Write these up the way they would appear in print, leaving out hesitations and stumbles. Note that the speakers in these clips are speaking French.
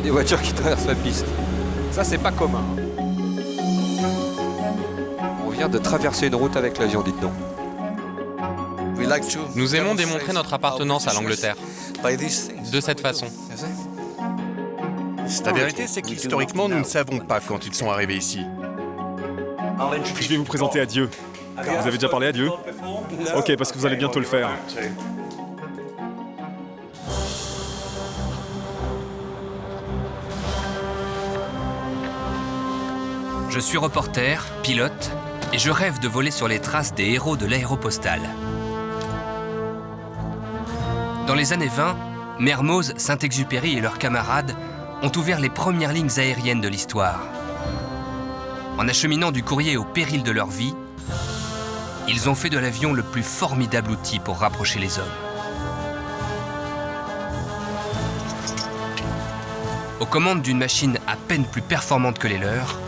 des voitures qui traversent la piste. Ça, c'est pas commun. On vient de traverser une route avec l'avion, dites donc. Nous aimons démontrer notre appartenance à l'Angleterre de cette façon. La vérité, c'est qu'historiquement, nous ne savons pas quand ils sont arrivés ici. Je vais vous présenter à Dieu. Vous avez déjà parlé à Dieu? Ok, parce que vous allez bientôt le faire. Je suis reporter, pilote, et je rêve de voler sur les traces des héros de l'Aéropostale. Dans les années 20, Mermoz, Saint-Exupéry et leurs camarades ont ouvert les premières lignes aériennes de l'histoire. En acheminant du courrier au péril de leur vie, ils ont fait de l'avion le plus formidable outil pour rapprocher les hommes. Aux commandes d'une machine à peine plus performante que les leurs,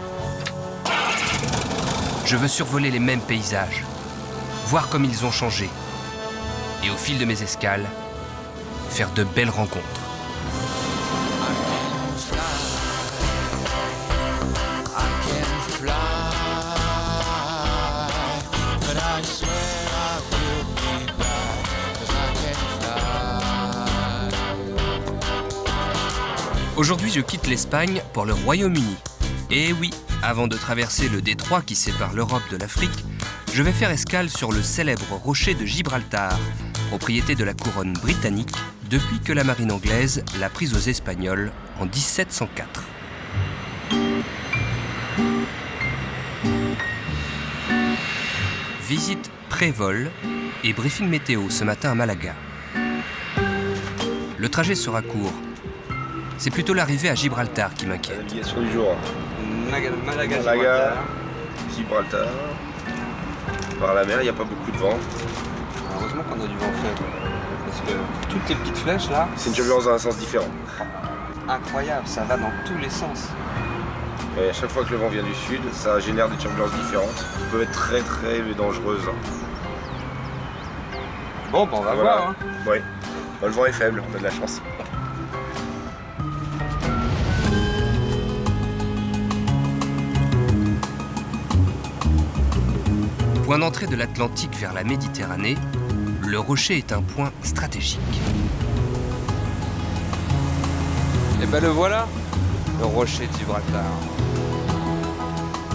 je veux survoler les mêmes paysages, voir comme ils ont changé, et au fil de mes escales, faire de belles rencontres. Aujourd'hui, je quitte l'Espagne pour le Royaume-Uni. Et oui, avant de traverser le détroit qui sépare l'Europe de l'Afrique, je vais faire escale sur le célèbre rocher de Gibraltar, propriété de la couronne britannique, depuis que la marine anglaise l'a prise aux Espagnols en 1704. Visite pré-vol et briefing météo ce matin à Malaga. Le trajet sera court. C'est plutôt l'arrivée à Gibraltar qui m'inquiète. Navigation du jour. Malaga, Gibraltar. Par la mer, il n'y a pas beaucoup de vent. Heureusement qu'on a du vent faible. Parce que toutes les petites flèches là. C'est une turbulence dans un sens différent. Incroyable, ça va dans tous les sens. Et à chaque fois que le vent vient du sud, ça génère des turbulences différentes qui peuvent être très très dangereuses. Bon, ben on va voir. Hein. Oui. Le vent est faible, on a de la chance. Point d'entrée de l'Atlantique vers la Méditerranée, le rocher est un point stratégique. Et ben le voilà, le rocher de Gibraltar.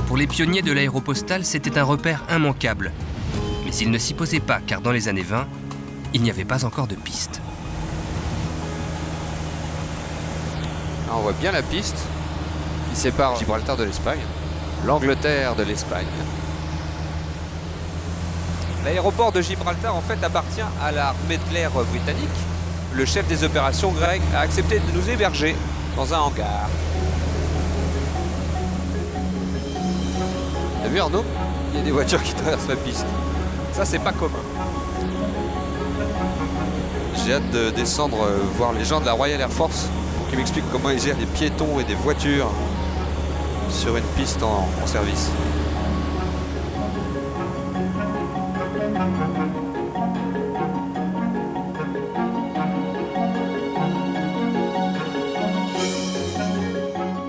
Pour les pionniers de l'Aéropostale, c'était un repère immanquable. Mais ils ne s'y posaient pas, car dans les années 20, il n'y avait pas encore de piste. Là, on voit bien la piste qui sépare Gibraltar de l'Espagne, l'Angleterre de l'Espagne. L'aéroport de Gibraltar, en fait, appartient à l'armée de l'air britannique. Le chef des opérations, Greg, a accepté de nous héberger dans un hangar. T'as vu, Arnaud? Il y a des voitures qui traversent la piste. Ça, c'est pas commun. J'ai hâte de descendre voir les gens de la Royal Air Force pour qu'ils m'expliquent comment ils gèrent les piétons et des voitures sur une piste en service.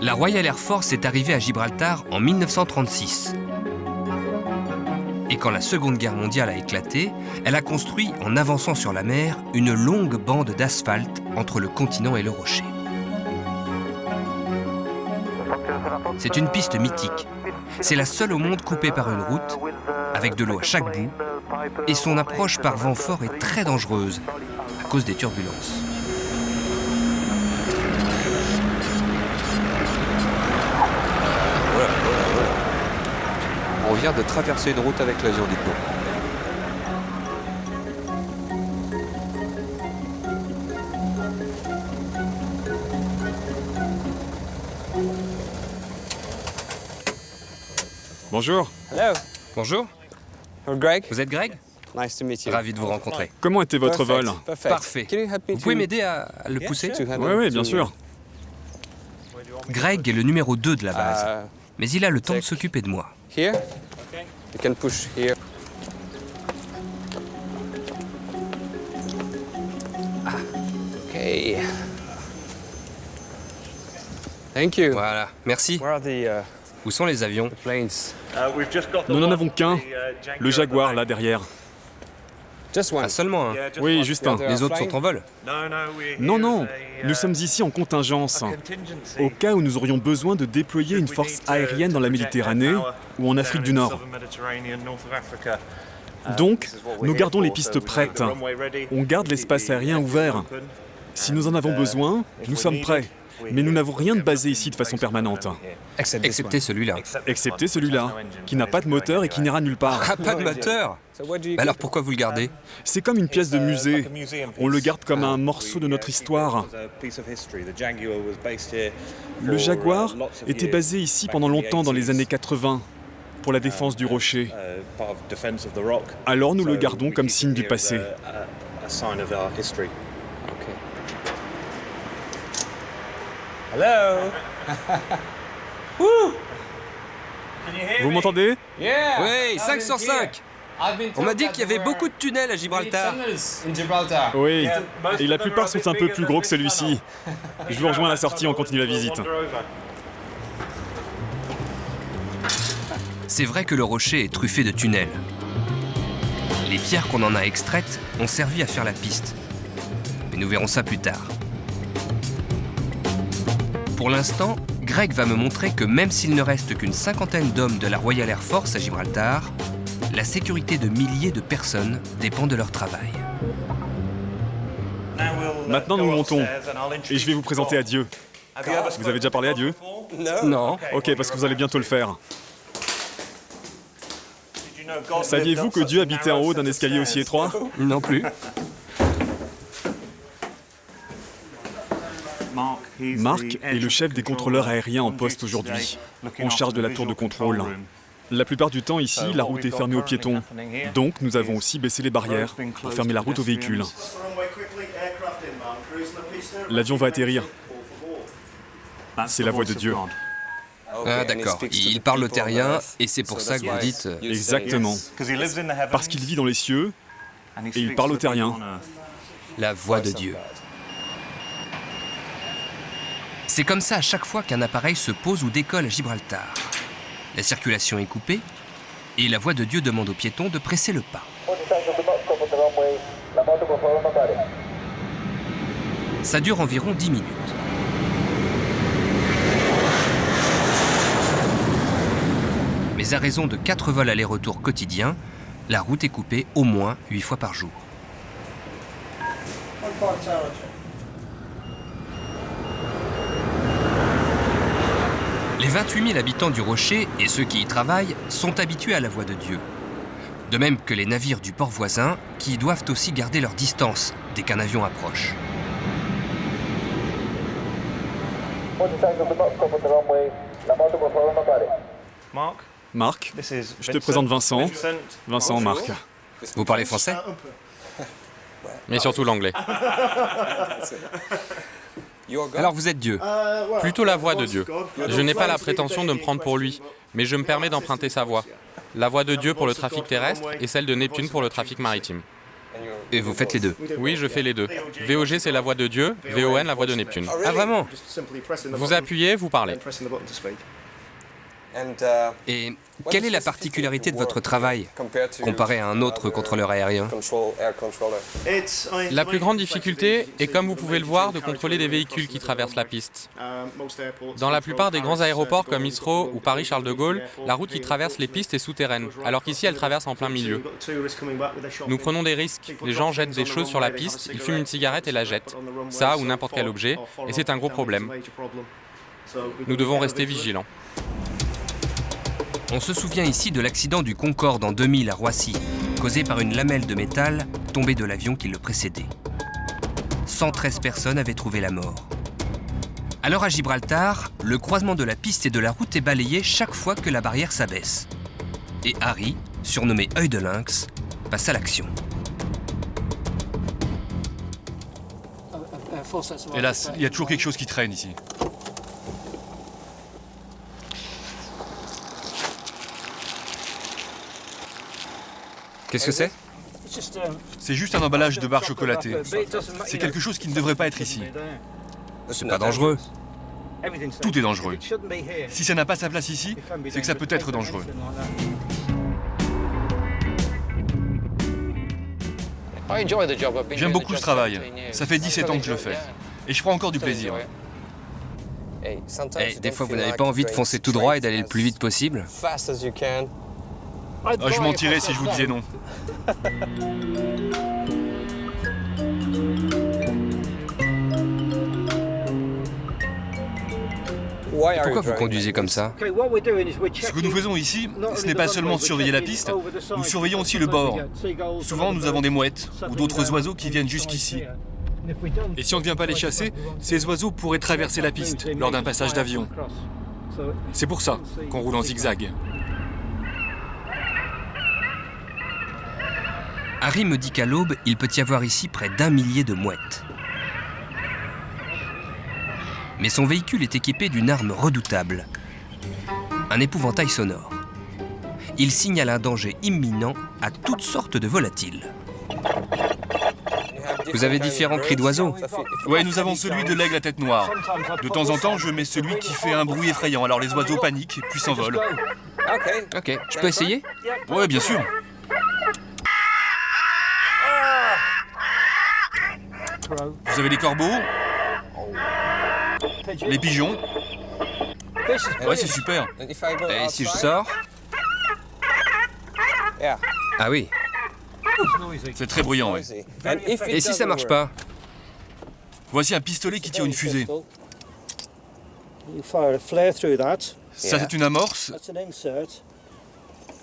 La Royal Air Force est arrivée à Gibraltar en 1936. Et quand la Seconde Guerre mondiale a éclaté, elle a construit, en avançant sur la mer, une longue bande d'asphalte entre le continent et le rocher. C'est une piste mythique. C'est la seule au monde coupée par une route, avec de l'eau à chaque bout, et son approche par vent fort est très dangereuse à cause des turbulences. On vient de traverser une route avec l'avion, dites donc. Bonjour. Hello. Bonjour, Greg. vous êtes Greg? Nice to meet you. Ravi de vous rencontrer. Comment était votre vol? Parfait. Vous pouvez m'aider à le pousser? Oui, bien sûr. Greg est le numéro 2 de la base, mais il a le temps de s'occuper de moi. Here. You can push here. Ah, okay. Thank you. Voilà, merci. Où sont les avions? Nous n'en avons qu'un, le Jaguar là derrière. Ah, seulement un. Oui, juste un. Les autres sont en vol. Non, non, nous sommes ici en contingence, au cas où nous aurions besoin de déployer une force aérienne dans la Méditerranée ou en Afrique du Nord. Donc, nous gardons les pistes prêtes. On garde l'espace aérien ouvert. Si nous en avons besoin, nous sommes prêts. Mais nous n'avons rien de basé ici de façon permanente. Excepté celui-là. Excepté celui-là, qui n'a pas de moteur et qui n'ira nulle part. Ah, pas de moteur? Alors pourquoi vous le gardez? C'est comme une pièce de musée. On le garde comme un morceau de notre histoire. Le Jaguar était basé ici pendant longtemps dans les années 80 pour la défense du rocher. Alors nous le gardons comme signe du passé. Hello. Vous m'entendez? Oui, 5 sur 5. On m'a dit qu'il y avait beaucoup de tunnels à Gibraltar. Oui, et la plupart sont un peu plus gros que celui-ci. Je vous rejoins à la sortie, on continue la visite. C'est vrai que le rocher est truffé de tunnels. Les pierres qu'on en a extraites ont servi à faire la piste. Mais nous verrons ça plus tard. Pour l'instant, Greg va me montrer que même s'il ne reste qu'une cinquantaine d'hommes de la Royal Air Force à Gibraltar, la sécurité de milliers de personnes dépend de leur travail. Maintenant, nous montons. Et je vais vous présenter à Dieu. Vous avez déjà parlé à Dieu? Non. Ok, parce que vous allez bientôt le faire. Saviez-vous que Dieu habitait en haut d'un escalier aussi étroit? Non plus. Marc est le chef des contrôleurs aériens en poste aujourd'hui, en charge de la tour de contrôle. La plupart du temps ici, la route est fermée aux piétons. Donc nous avons aussi baissé les barrières pour fermer la route aux véhicules. L'avion va atterrir. C'est la voix de Dieu. Ah d'accord, il parle le terrien et c'est pour ça que vous dites... Exactement. Parce qu'il vit dans les cieux et il parle au terrien. La voix de Dieu. C'est comme ça à chaque fois qu'un appareil se pose ou décolle à Gibraltar. La circulation est coupée et la voix de Dieu demande aux piétons de presser le pas. Ça dure environ 10 minutes. Mais à raison de 4 vols aller-retour quotidiens, la route est coupée au moins 8 fois par jour. Les 28 000 habitants du Rocher et ceux qui y travaillent sont habitués à la voix de Dieu. De même que les navires du port voisin qui doivent aussi garder leur distance dès qu'un avion approche. Marc, je te présente Vincent. Vincent, Marc. Vous parlez français? Mais surtout l'anglais. Alors vous êtes Dieu? Plutôt la voix de Dieu. Je n'ai pas la prétention de me prendre pour lui, mais je me permets d'emprunter sa voix. La voix de Dieu pour le trafic terrestre et celle de Neptune pour le trafic maritime. Et vous faites les deux? Oui, je fais les deux. VOG, c'est la voix de Dieu, VON, la voix de Neptune. Ah vraiment? Vous appuyez, vous parlez. Et quelle est la particularité de votre travail comparé à un autre contrôleur aérien? La plus grande difficulté est, comme vous pouvez le voir, de contrôler des véhicules qui traversent la piste. Dans la plupart des grands aéroports comme Heathrow ou Paris-Charles de Gaulle, la route qui traverse les pistes est souterraine, alors qu'ici elle traverse en plein milieu. Nous prenons des risques. Les gens jettent des choses sur la piste, ils fument une cigarette et la jettent. Ça ou n'importe quel objet, et c'est un gros problème. Nous devons rester vigilants. On se souvient ici de l'accident du Concorde en 2000 à Roissy, causé par une lamelle de métal tombée de l'avion qui le précédait. 113 personnes avaient trouvé la mort. Alors à Gibraltar, le croisement de la piste et de la route est balayé chaque fois que la barrière s'abaisse. Et Harry, surnommé Œil de Lynx, passe à l'action. Hélas, il y a toujours quelque chose qui traîne ici. Qu'est-ce que c'est? C'est juste un emballage de barres chocolatées. C'est quelque chose qui ne devrait pas être ici. C'est pas dangereux. Tout est dangereux. Si ça n'a pas sa place ici, c'est que ça peut être dangereux. J'aime beaucoup ce travail. Ça fait 17 ans que je le fais. Et je prends encore du plaisir. Des fois, vous n'avez pas envie de foncer tout droit et d'aller le plus vite possible? Je mentirais si je vous disais non. Pourquoi vous conduisez comme ça? Ce que nous faisons ici, ce n'est pas seulement surveiller la piste, nous surveillons aussi le bord. Souvent, nous avons des mouettes ou d'autres oiseaux qui viennent jusqu'ici. Et si on ne vient pas les chasser, ces oiseaux pourraient traverser la piste lors d'un passage d'avion. C'est pour ça qu'on roule en zigzag. Harry me dit qu'à l'aube, il peut y avoir ici près d'1 millier de mouettes. Mais son véhicule est équipé d'une arme redoutable, un épouvantail sonore. Il signale un danger imminent à toutes sortes de volatiles. Vous avez différents cris d'oiseaux? Ouais, nous avons celui de l'aigle à tête noire. De temps en temps, je mets celui qui fait un bruit effrayant, alors les oiseaux paniquent puis s'envolent. Ok, je peux essayer? Ouais, bien sûr. Vous avez les corbeaux, les pigeons. Ouais, c'est super. Et si je sors? Ah oui. C'est très bruyant, ouais. Et si ça marche pas? Voici un pistolet qui tire une fusée. Ça, c'est une amorce.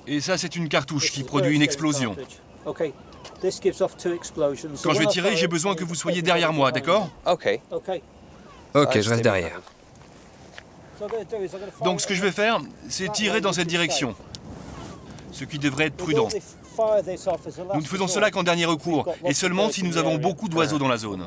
Et ça, c'est une cartouche qui produit une explosion. Quand je vais tirer, j'ai besoin que vous soyez derrière moi, d'accord? Ok, je reste derrière. Donc ce que je vais faire, c'est tirer dans cette direction. Ce qui devrait être prudent. Nous ne faisons cela qu'en dernier recours, et seulement si nous avons beaucoup d'oiseaux dans la zone.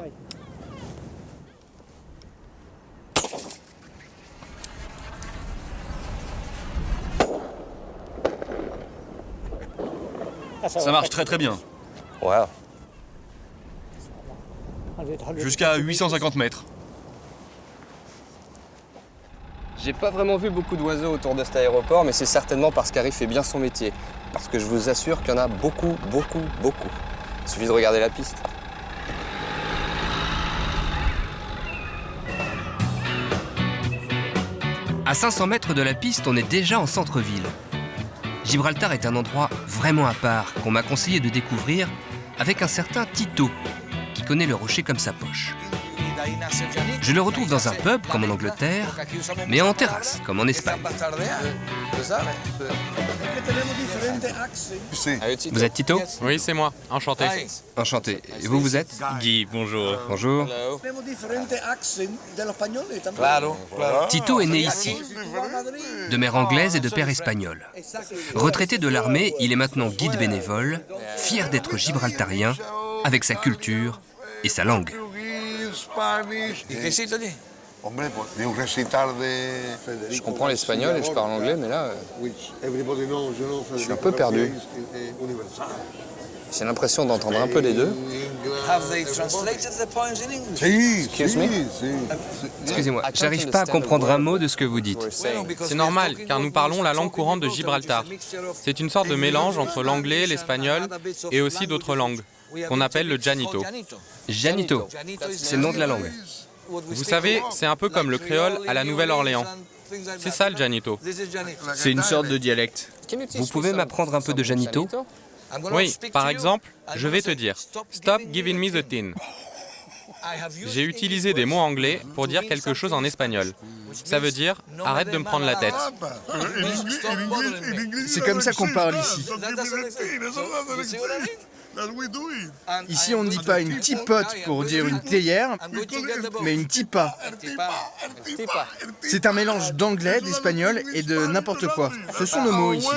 Ça marche très très bien. Jusqu'à 850 mètres. J'ai pas vraiment vu beaucoup d'oiseaux autour de cet aéroport, mais c'est certainement parce qu'Harry fait bien son métier. Parce que je vous assure qu'il y en a beaucoup, beaucoup, beaucoup. Il suffit de regarder la piste. À 500 mètres de la piste, on est déjà en centre-ville. Gibraltar est un endroit vraiment à part qu'on m'a conseillé de découvrir avec un certain Tito, qui connaît le rocher comme sa poche. Je le retrouve dans un pub, comme en Angleterre, mais en terrasse, comme en Espagne. Vous êtes Tito? Oui, c'est moi. Enchanté. Enchanté. Et vous êtes? Guy, bonjour. Bonjour. Tito est né ici, de mère anglaise et de père espagnol. Retraité de l'armée, il est maintenant guide bénévole, fier d'être gibraltarien, avec sa culture et sa langue. Je comprends l'espagnol et je parle anglais, mais là, je suis un peu perdu. J'ai l'impression d'entendre un peu les deux. Excusez-moi, j'arrive pas à comprendre un mot de ce que vous dites. C'est normal, car nous parlons la langue courante de Gibraltar. C'est une sorte de mélange entre l'anglais, l'espagnol et aussi d'autres langues, qu'on appelle le Llanito. Llanito, c'est le nom de la langue. Vous savez, c'est un peu comme le créole à la Nouvelle-Orléans. C'est ça le Llanito. C'est une sorte de dialecte. Vous pouvez m'apprendre un peu de Llanito? Oui, par exemple, je vais te dire « Stop giving me the tin ». J'ai utilisé des mots anglais pour dire quelque chose en espagnol. Ça veut dire « Arrête de me prendre la tête ». C'est comme ça qu'on parle ici. Ici, on ne dit pas une tipote pour dire une théière, mais une tipa. C'est un mélange d'anglais, d'espagnol et de n'importe quoi. Ce sont nos mots ici.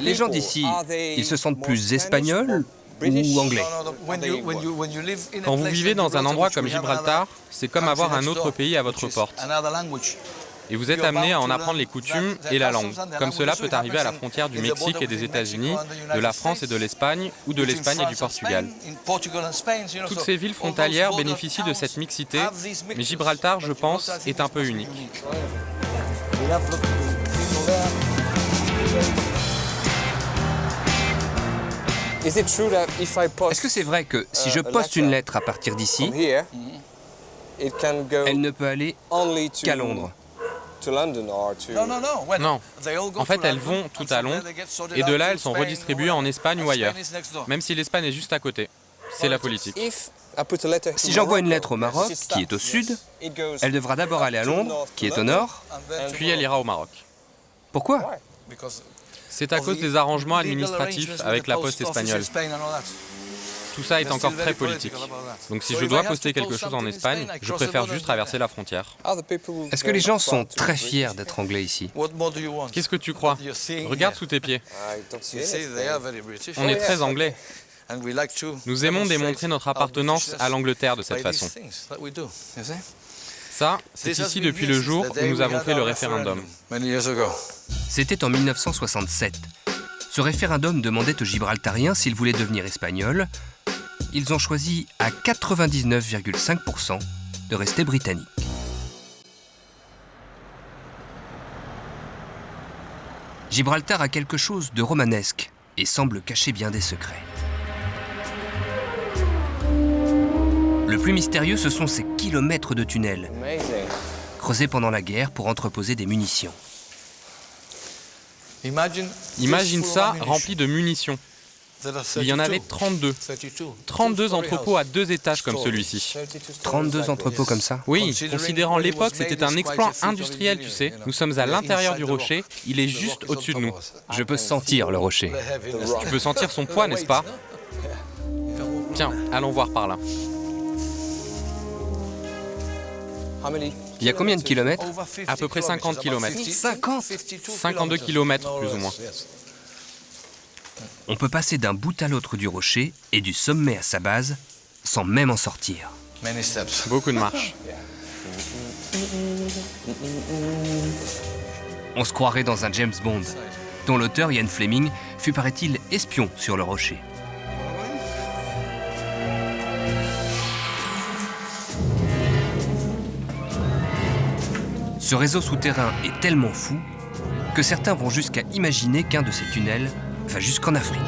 Les gens d'ici, ils se sentent plus espagnols ou anglais? Quand vous vivez dans un endroit comme Gibraltar, c'est comme avoir un autre pays à votre porte. Et vous êtes amené à en apprendre les coutumes et la langue. Comme cela peut arriver à la frontière du Mexique et des États-Unis, de la France et de l'Espagne, ou de l'Espagne et du Portugal. Toutes ces villes frontalières bénéficient de cette mixité, mais Gibraltar, je pense, est un peu unique. Est-ce que c'est vrai que si je poste une lettre à partir d'ici, elle ne peut aller qu'à Londres? Non. En fait, elles vont toutes à Londres, et de là, elles sont redistribuées en Espagne ou ailleurs, même si l'Espagne est juste à côté. C'est la politique. Si j'envoie une lettre au Maroc, qui est au sud, elle devra d'abord aller à Londres, qui est au nord, Puis elle ira au Maroc. Pourquoi? C'est à cause des arrangements administratifs avec la poste espagnole. Tout ça est encore très politique. Donc si je dois poster quelque chose en Espagne, je préfère juste traverser la frontière. Est-ce que les gens sont très fiers d'être anglais ici? Qu'est-ce que tu crois? Regarde sous tes pieds. On est très anglais. Nous aimons démontrer notre appartenance à l'Angleterre de cette façon. Ça, c'est ici depuis le jour où nous avons fait le référendum. C'était en 1967. Ce référendum demandait aux Gibraltariens s'ils voulaient devenir espagnols. Ils ont choisi à 99,5% de rester britanniques. Gibraltar a quelque chose de romanesque et semble cacher bien des secrets. Le plus mystérieux, ce sont ces kilomètres de tunnels, creusés pendant la guerre pour entreposer des munitions. Imagine ça rempli de munitions. Il y en avait 32. 32 entrepôts à 2 étages comme celui-ci. 32 entrepôts comme ça? Oui, considérant l'époque, c'était un exploit industriel, tu sais. Nous sommes à l'intérieur du rocher, il est juste au-dessus de nous. Je peux sentir le rocher. Tu peux sentir son poids, n'est-ce pas? Tiens, allons voir par là. Il y a combien de kilomètres? À peu près 50 km. 50? 52 km, plus ou moins. On peut passer d'un bout à l'autre du rocher et du sommet à sa base sans même en sortir. Beaucoup de marches. On se croirait dans un James Bond, dont l'auteur Ian Fleming fut, paraît-il, espion sur le rocher. Ce réseau souterrain est tellement fou que certains vont jusqu'à imaginer qu'un de ces tunnels va jusqu'en Afrique.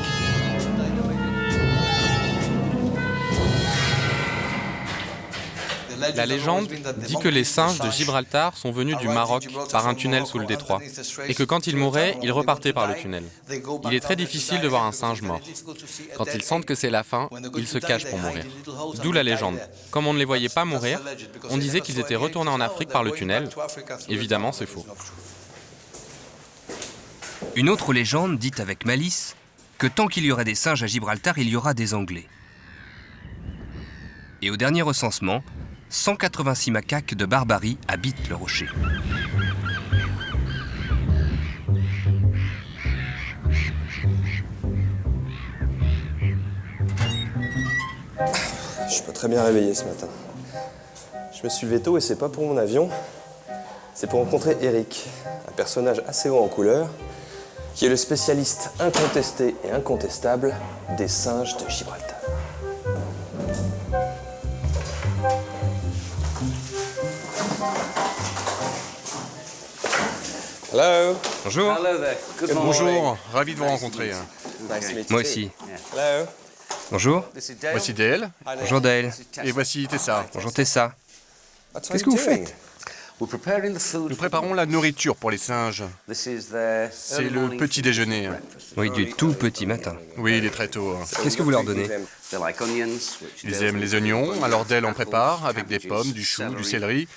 La légende dit que les singes de Gibraltar sont venus du Maroc par un tunnel sous le détroit et que quand ils mouraient, ils repartaient par le tunnel. Il est très difficile de voir un singe mort. Quand ils sentent que c'est la fin, ils se cachent pour mourir. D'où la légende. Comme on ne les voyait pas mourir, on disait qu'ils étaient retournés en Afrique par le tunnel. Évidemment, c'est faux. Une autre légende dit avec malice que tant qu'il y aura des singes à Gibraltar, il y aura des Anglais. Et au dernier recensement, 186 macaques de Barbarie habitent le rocher. Je suis pas très bien réveillé ce matin. Je me suis levé tôt et c'est pas pour mon avion, c'est pour rencontrer Eric, un personnage assez haut en couleur, qui est le spécialiste incontesté et incontestable des singes de Gibraltar. Hello. Bonjour. Bonjour, ravi de vous rencontrer. Moi aussi. Hello. Bonjour. Voici Dale, Bonjour Dale. et voici Tessa. Bonjour Tessa. Qu'est-ce que vous faites? Nous préparons la nourriture pour les singes. C'est le petit déjeuner. Oui, du tout petit matin. Oui, il est très tôt. Qu'est-ce que vous leur donnez? Ils aiment les oignons, alors Dale en prépare avec des pommes, du chou, du céleri,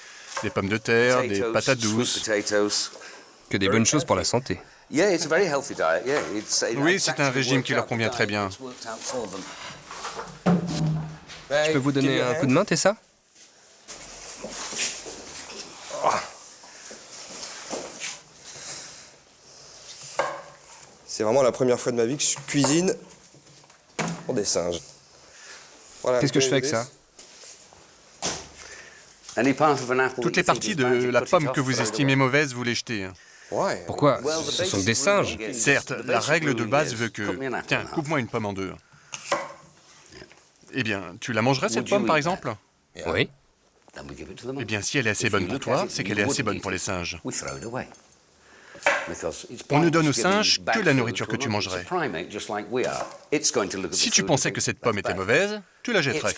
des pommes de terre, des patates douces. Que des bonnes choses pour la santé. Oui, c'est un régime qui leur convient très bien. Je peux vous donner un coup de main, Tessa? C'est vraiment la première fois de ma vie que je cuisine pour des singes. Voilà, qu'est-ce que je fais avec ça? Toutes les parties de la pomme que vous estimez mauvaise, vous les jetez. Pourquoi? Ce sont des singes. Certes, la règle de base veut que... Tiens, coupe-moi une pomme en deux. Eh bien, tu la mangerais cette pomme par exemple? Oui. Eh bien, si elle est assez bonne pour toi, c'est qu'elle est assez bonne pour les singes. On ne donne aux singes que la nourriture que tu mangerais. Si tu pensais que cette pomme était mauvaise, tu la jetterais.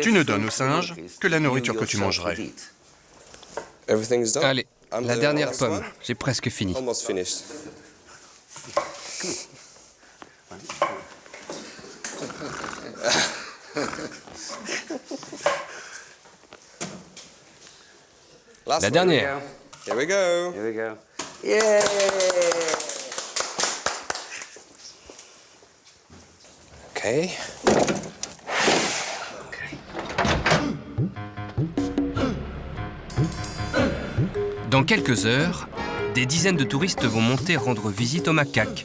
Tu ne donnes aux singes que la nourriture que tu mangerais. Allez, la dernière pomme. J'ai presque fini. La dernière. Here we go. Here we go. Yeah! Okay. Dans quelques heures, des dizaines de touristes vont monter rendre visite aux macaques.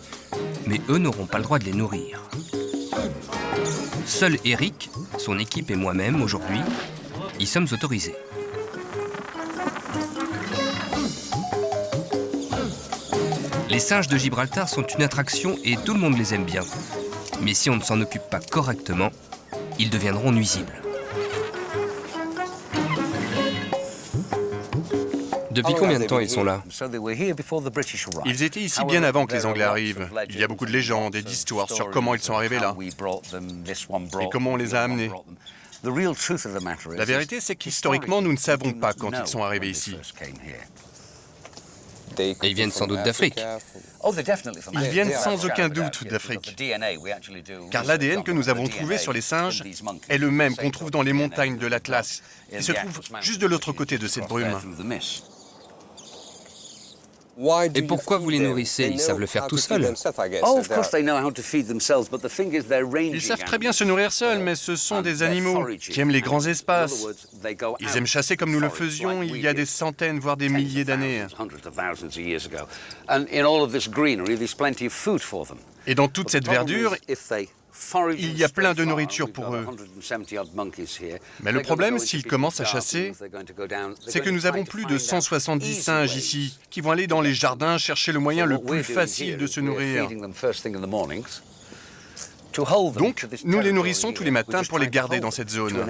Mais eux n'auront pas le droit de les nourrir. Seul Eric, son équipe et moi-même, aujourd'hui, y sommes autorisés. Les singes de Gibraltar sont une attraction et tout le monde les aime bien. Mais si on ne s'en occupe pas correctement, ils deviendront nuisibles. Depuis combien de temps ils sont là? Ils étaient ici bien avant que les Anglais arrivent. Il y a beaucoup de légendes et d'histoires sur comment ils sont arrivés là et comment on les a amenés. La vérité, c'est qu'historiquement, nous ne savons pas quand ils sont arrivés ici. Et ils viennent sans doute d'Afrique. Ils viennent sans aucun doute d'Afrique. Car l'ADN que nous avons trouvé sur les singes est le même qu'on trouve dans les montagnes de l'Atlas, qui se trouve juste de l'autre côté de cette brume. Et pourquoi vous les nourrissez? Ils savent le faire tout seuls. Ils savent très bien se nourrir seuls, mais ce sont des animaux qui aiment les grands espaces. Ils aiment chasser comme nous le faisions il y a des centaines, voire des milliers d'années. Et dans toute cette verdure, il y a plein de nourriture pour eux. Mais le problème, s'ils commencent à chasser, c'est que nous avons plus de 170 singes ici, qui vont aller dans les jardins chercher le moyen le plus facile de se nourrir. Donc, nous les nourrissons tous les matins pour les garder dans cette zone.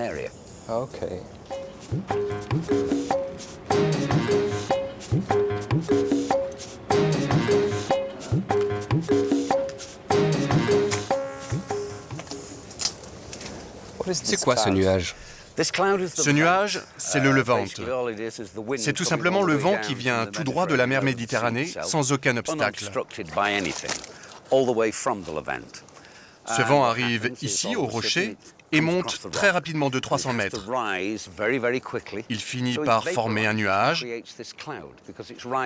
C'est quoi ce nuage? Ce nuage, c'est le Levant. C'est tout simplement le vent qui vient tout droit de la mer Méditerranée, sans aucun obstacle. Ce vent arrive ici, au rocher, et monte très rapidement de 300 mètres. Il finit par former un nuage,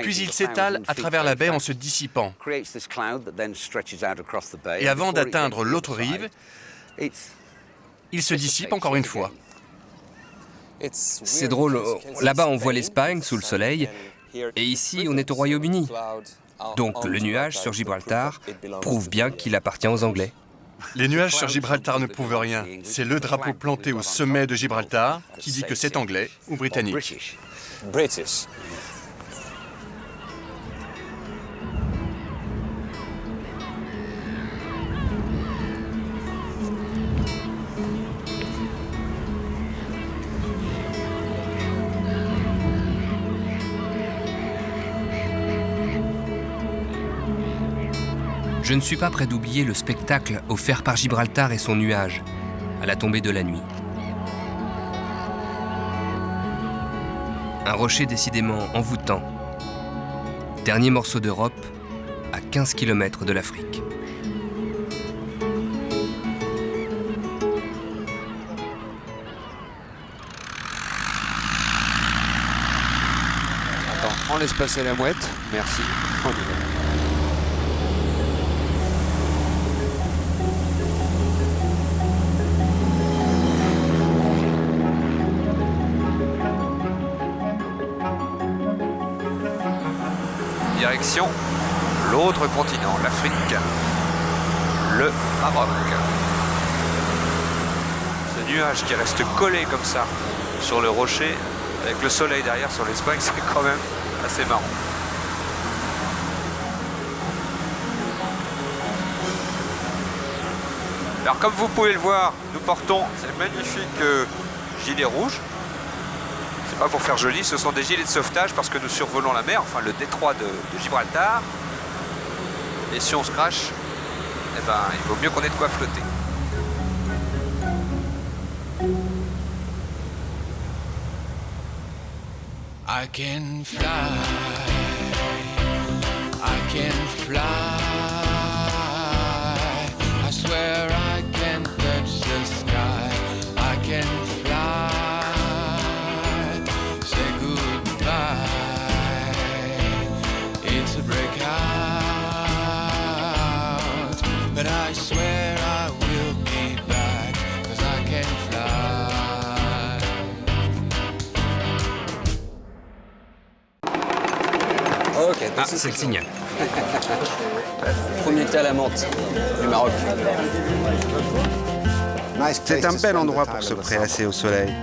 puis il s'étale à travers la baie en se dissipant. Et avant d'atteindre l'autre rive, il se dissipe encore une fois. C'est drôle, là-bas on voit l'Espagne sous le soleil, et ici on est au Royaume-Uni. Donc le nuage sur Gibraltar prouve bien qu'il appartient aux Anglais. Les nuages sur Gibraltar ne prouvent rien. C'est le drapeau planté au sommet de Gibraltar qui dit que c'est anglais ou britannique. British. Je ne suis pas prêt d'oublier le spectacle offert par Gibraltar et son nuage, à la tombée de la nuit. Un rocher décidément envoûtant. Dernier morceau d'Europe, à 15 km de l'Afrique. Attends, on laisse passer la mouette. Merci. On y va. Direction l'autre continent, l'Afrique, le Maroc. Ce nuage qui reste collé comme ça sur le rocher avec le soleil derrière sur l'Espagne, c'est quand même assez marrant. Alors comme vous pouvez le voir, nous portons ces magnifiques gilets rouges. C'est pas pour faire joli, ce sont des gilets de sauvetage parce que nous survolons la mer, enfin le détroit de Gibraltar. Et si on se crache, eh ben, il vaut mieux qu'on ait de quoi flotter. I can fly, I can fly, I swear I can touch the sky, I can fly, say goodbye, it's a breakout, but I swear I will be back, 'cause I can fly. Ok, ah, c'est le signal. Premier thé à la menthe du Maroc. C'est un bel endroit pour se prélasser au soleil.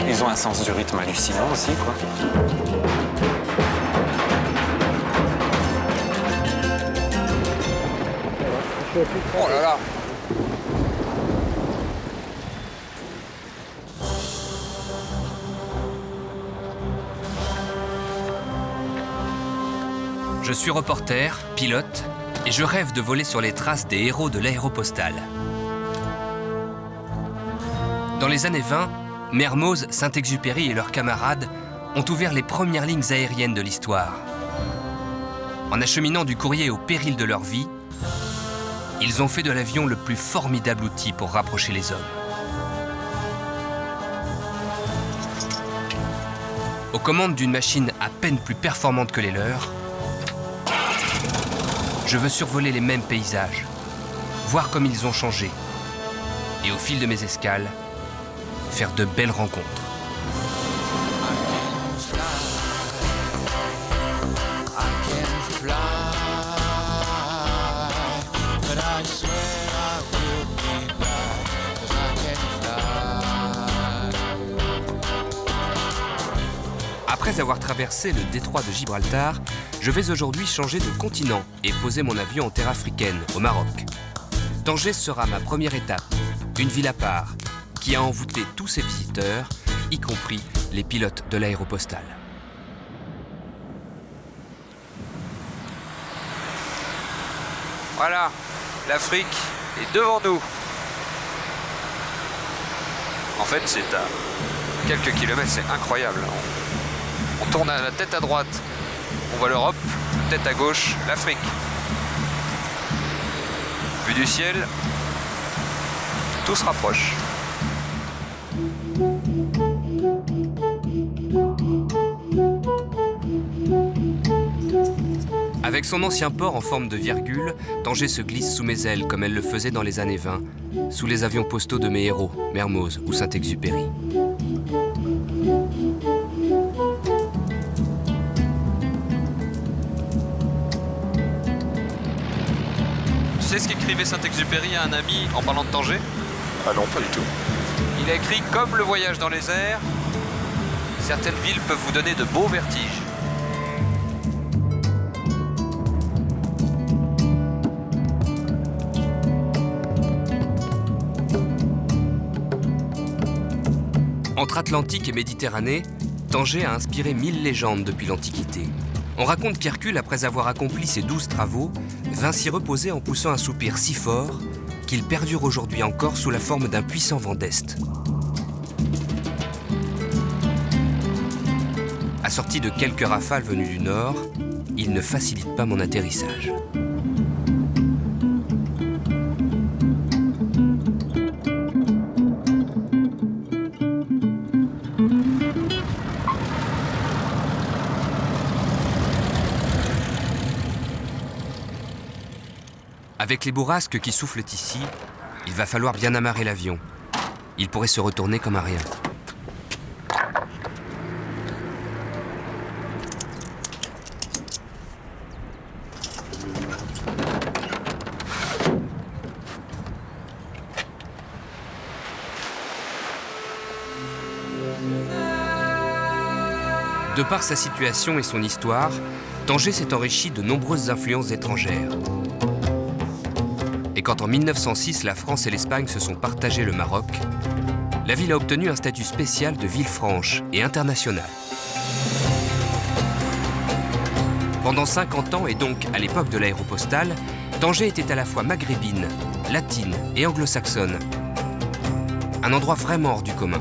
Ils ont un sens du rythme hallucinant aussi, quoi. Oh là là! Je suis reporter, pilote, et je rêve de voler sur les traces des héros de l'Aéropostale. Dans les années 20, Mermoz, Saint-Exupéry et leurs camarades ont ouvert les premières lignes aériennes de l'histoire. En acheminant du courrier au péril de leur vie, ils ont fait de l'avion le plus formidable outil pour rapprocher les hommes. Aux commandes d'une machine à peine plus performante que les leurs, je veux survoler les mêmes paysages, voir comme ils ont changé, et au fil de mes escales, faire de belles rencontres. Après avoir traversé le détroit de Gibraltar, je vais aujourd'hui changer de continent et poser mon avion en terre africaine, au Maroc. Tanger sera ma première étape, une ville à part, qui a envoûté tous ses visiteurs, y compris les pilotes de l'Aéropostale. Voilà, l'Afrique est devant nous. En fait, c'est à quelques kilomètres, c'est incroyable. On tourne à la tête à droite, on voit l'Europe, tête à gauche, l'Afrique. Vue du ciel, tout se rapproche. Avec son ancien port en forme de virgule, Tanger se glisse sous mes ailes comme elle le faisait dans les années 20, sous les avions postaux de mes héros, Mermoz ou Saint-Exupéry. Tu sais ce qu'écrivait Saint-Exupéry à un ami en parlant de Tanger? Ah non, pas du tout. Il a écrit « Comme le voyage dans les airs, certaines villes peuvent vous donner de beaux vertiges. » Entre Atlantique et Méditerranée, Tanger a inspiré 1000 légendes depuis l'Antiquité. On raconte qu'Hercule, après avoir accompli ses 12 travaux, vint s'y reposer en poussant un soupir si fort qu'il perdure aujourd'hui encore sous la forme d'un puissant vent d'Est. Assorti de quelques rafales venues du nord, il ne facilite pas mon atterrissage. Avec les bourrasques qui soufflent ici, il va falloir bien amarrer l'avion. Il pourrait se retourner comme un rien. De par sa situation et son histoire, Tanger s'est enrichi de nombreuses influences étrangères. Et quand en 1906, la France et l'Espagne se sont partagé le Maroc, la ville a obtenu un statut spécial de ville franche et internationale. Pendant 50 ans, et donc à l'époque de l'aéropostale, Tanger était à la fois maghrébine, latine et anglo-saxonne. Un endroit vraiment hors du commun.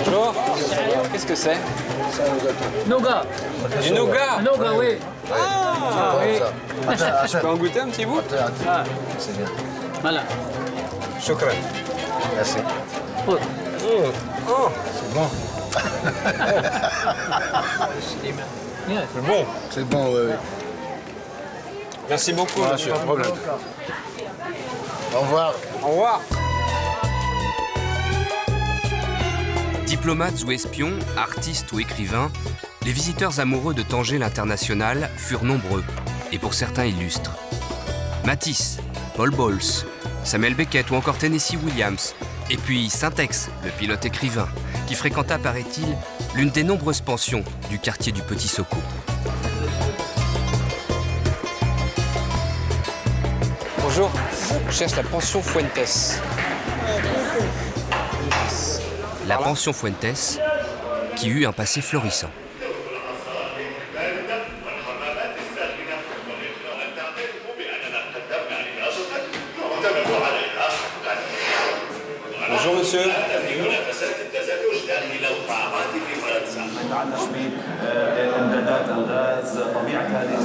Bonjour. Qu'est-ce que c'est? Nougat. Du nougat? Nougat, oui. Ah, oui. Je peux en goûter un petit bout? C'est bien. Voilà. Shukran. Merci. Oh. C'est bon. C'est bon. C'est bon, oui. Merci beaucoup, monsieur. Pas de problème. Au revoir. Au revoir. Diplomates ou espions, artistes ou écrivains, les visiteurs amoureux de Tanger l'International furent nombreux, et pour certains illustres. Matisse, Paul Bowles, Samuel Beckett ou encore Tennessee Williams, et puis Syntex, le pilote écrivain, qui fréquenta, paraît-il, l'une des nombreuses pensions du quartier du Petit Soko. Bonjour, je cherche la pension Fuentes. La pension Fuentes, qui eut un passé florissant. Bonjour monsieur.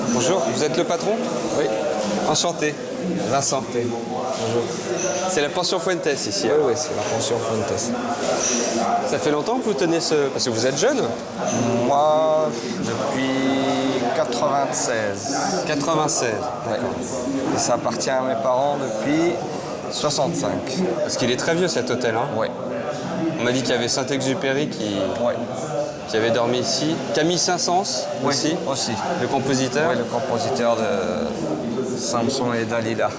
Bonjour, vous êtes le patron? Oui. Enchanté. Vincent. Bonjour. C'est la pension Fuentes ici. Oui, oui, c'est la pension Fuentes. Ça fait longtemps que vous tenez ce... Parce que vous êtes jeune? Moi, depuis 96. 96, d'accord. Et ça appartient à mes parents depuis 65. Parce qu'il est très vieux cet hôtel, hein? Oui. On m'a dit qu'il y avait Saint-Exupéry qui avait dormi ici. Camille Saint-Saëns aussi. Aussi. Le compositeur. Oui, le compositeur de Samson et Dalila.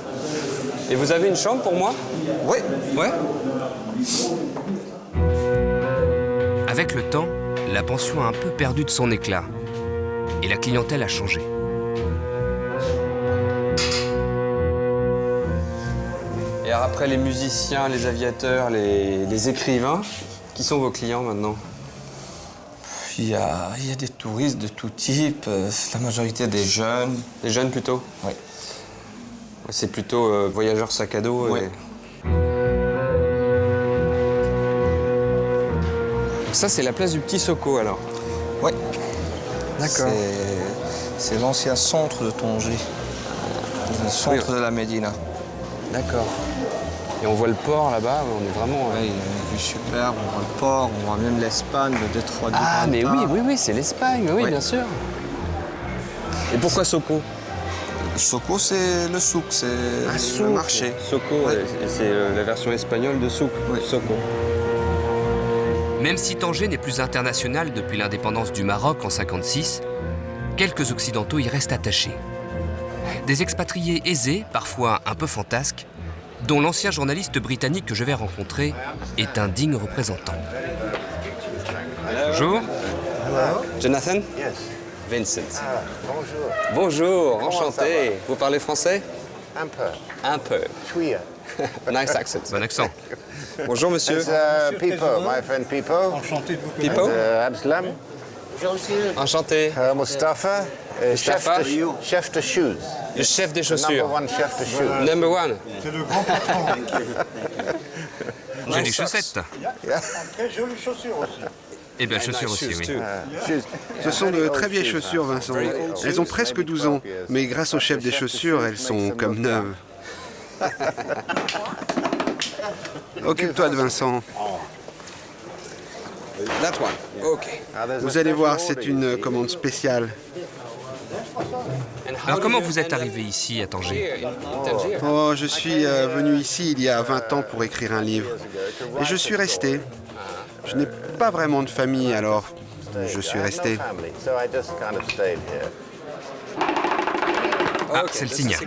Et vous avez une chambre pour moi? Oui. Ouais. Avec le temps, la pension a un peu perdu de son éclat. Et la clientèle a changé. Et après les musiciens, les aviateurs, les écrivains, qui sont vos clients maintenant? Il y a des touristes de tout type, la majorité des jeunes. Des jeunes plutôt? Oui. C'est plutôt voyageurs sac à dos. Oui. Ça, c'est la place du Petit Soko, alors? Oui. D'accord. C'est l'ancien centre de Tanger, le centre de la Médina. D'accord. Et on voit le port là-bas, on est vraiment... Oui, une vue superbe, on voit le port, on voit même l'Espagne, le détroit du Ah, mais oui, c'est l'Espagne, oui, bien sûr. Et pourquoi Soko? Soko, c'est le souk, c'est le marché. Soko, c'est la version espagnole de souk, Soko. Même si Tanger n'est plus international depuis l'indépendance du Maroc en 1956, quelques Occidentaux y restent attachés. Des expatriés aisés, parfois un peu fantasques, dont l'ancien journaliste britannique que je vais rencontrer est un digne représentant. Bonjour. Jonathan? Yes. Vincent. Bonjour. Bonjour, enchanté. Vous parlez français? Un peu. Un peu. Chouïa. Nice accent. Bon accent. Bonjour, monsieur. It's Pipo, my friend Pipo. Enchanté de vous connaître. Pipo? Abslam. Bonjour, monsieur. Enchanté. Mustafa. Mustafa. Chef de shoes. Le chef des chaussures. Number one chef de shoes. Number one. C'est le grand patron. Jolies chaussettes. Très jolies chaussures aussi. Et bien, chaussures aussi, oui. Ce sont de très vieilles chaussures, Vincent. Elles ont presque 12 ans, mais grâce au chef des chaussures, elles sont comme neuves. Occupe-toi de Vincent. That one. OK. Vous allez voir, c'est une commande spéciale. Alors comment vous êtes arrivé ici, à Tanger? Oh, je suis venu ici il y a 20 ans pour écrire un livre. Et je suis resté. Je n'ai pas vraiment de famille, alors je suis resté. Ah, c'est le signal.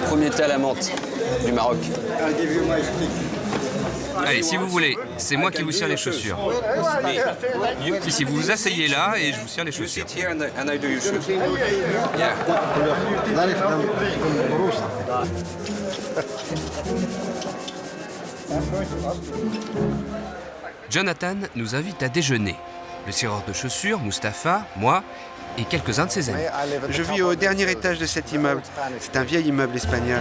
Premier thé à la menthe du Maroc. Allez, si vous voulez, c'est moi qui vous cire les chaussures. Si vous vous asseyez là et je vous cire les chaussures. Jonathan nous invite à déjeuner. Le cireur de chaussures, Mustapha, moi et quelques-uns de ses amis. Je vis au dernier étage de cet immeuble. C'est un vieil immeuble espagnol.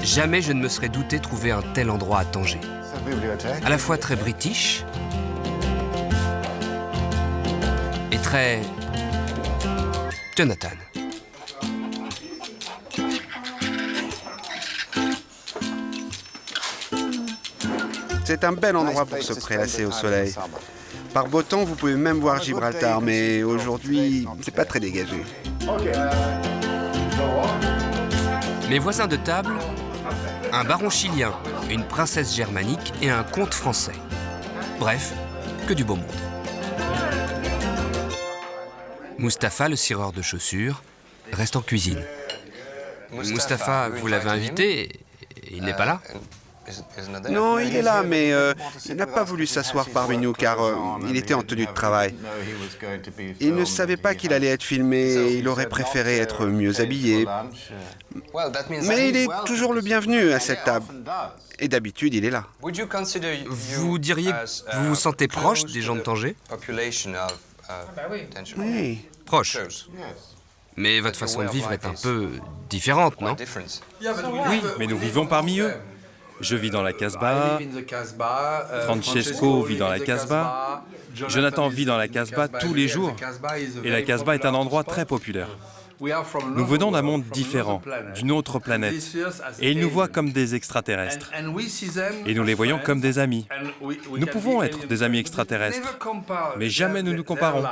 Jamais je ne me serais douté trouver un tel endroit à Tanger. À la fois très british et très Jonathan. C'est un bel endroit pour se prélasser au soleil. Par beau temps, vous pouvez même voir Gibraltar, mais aujourd'hui, c'est pas très dégagé. Mes voisins de table, un baron chilien, une princesse germanique et un comte français. Bref, que du beau monde. Mustapha, le cireur de chaussures, reste en cuisine. Mustapha, vous l'avez invité, il n'est pas là? Non, il est là, mais il n'a pas voulu s'asseoir parmi nous car il était en tenue de travail. Il ne savait pas qu'il allait être filmé et il aurait préféré être mieux habillé. Mais il est toujours le bienvenu à cette table. Et d'habitude, il est là. Vous diriez que vous vous sentez proche des gens de Tanger? Oui. Proche. Mais votre façon de vivre est un peu différente, non? Oui, mais nous vivons parmi eux. Je vis dans la Casbah, Francesco vit dans la Casbah, Jonathan vit dans la Casbah tous les jours, et la Casbah est un endroit très populaire. Nous venons d'un monde différent, d'une autre planète, et ils nous voient comme des extraterrestres. Et nous les voyons comme des amis. Nous pouvons être des amis extraterrestres, mais jamais nous nous comparons.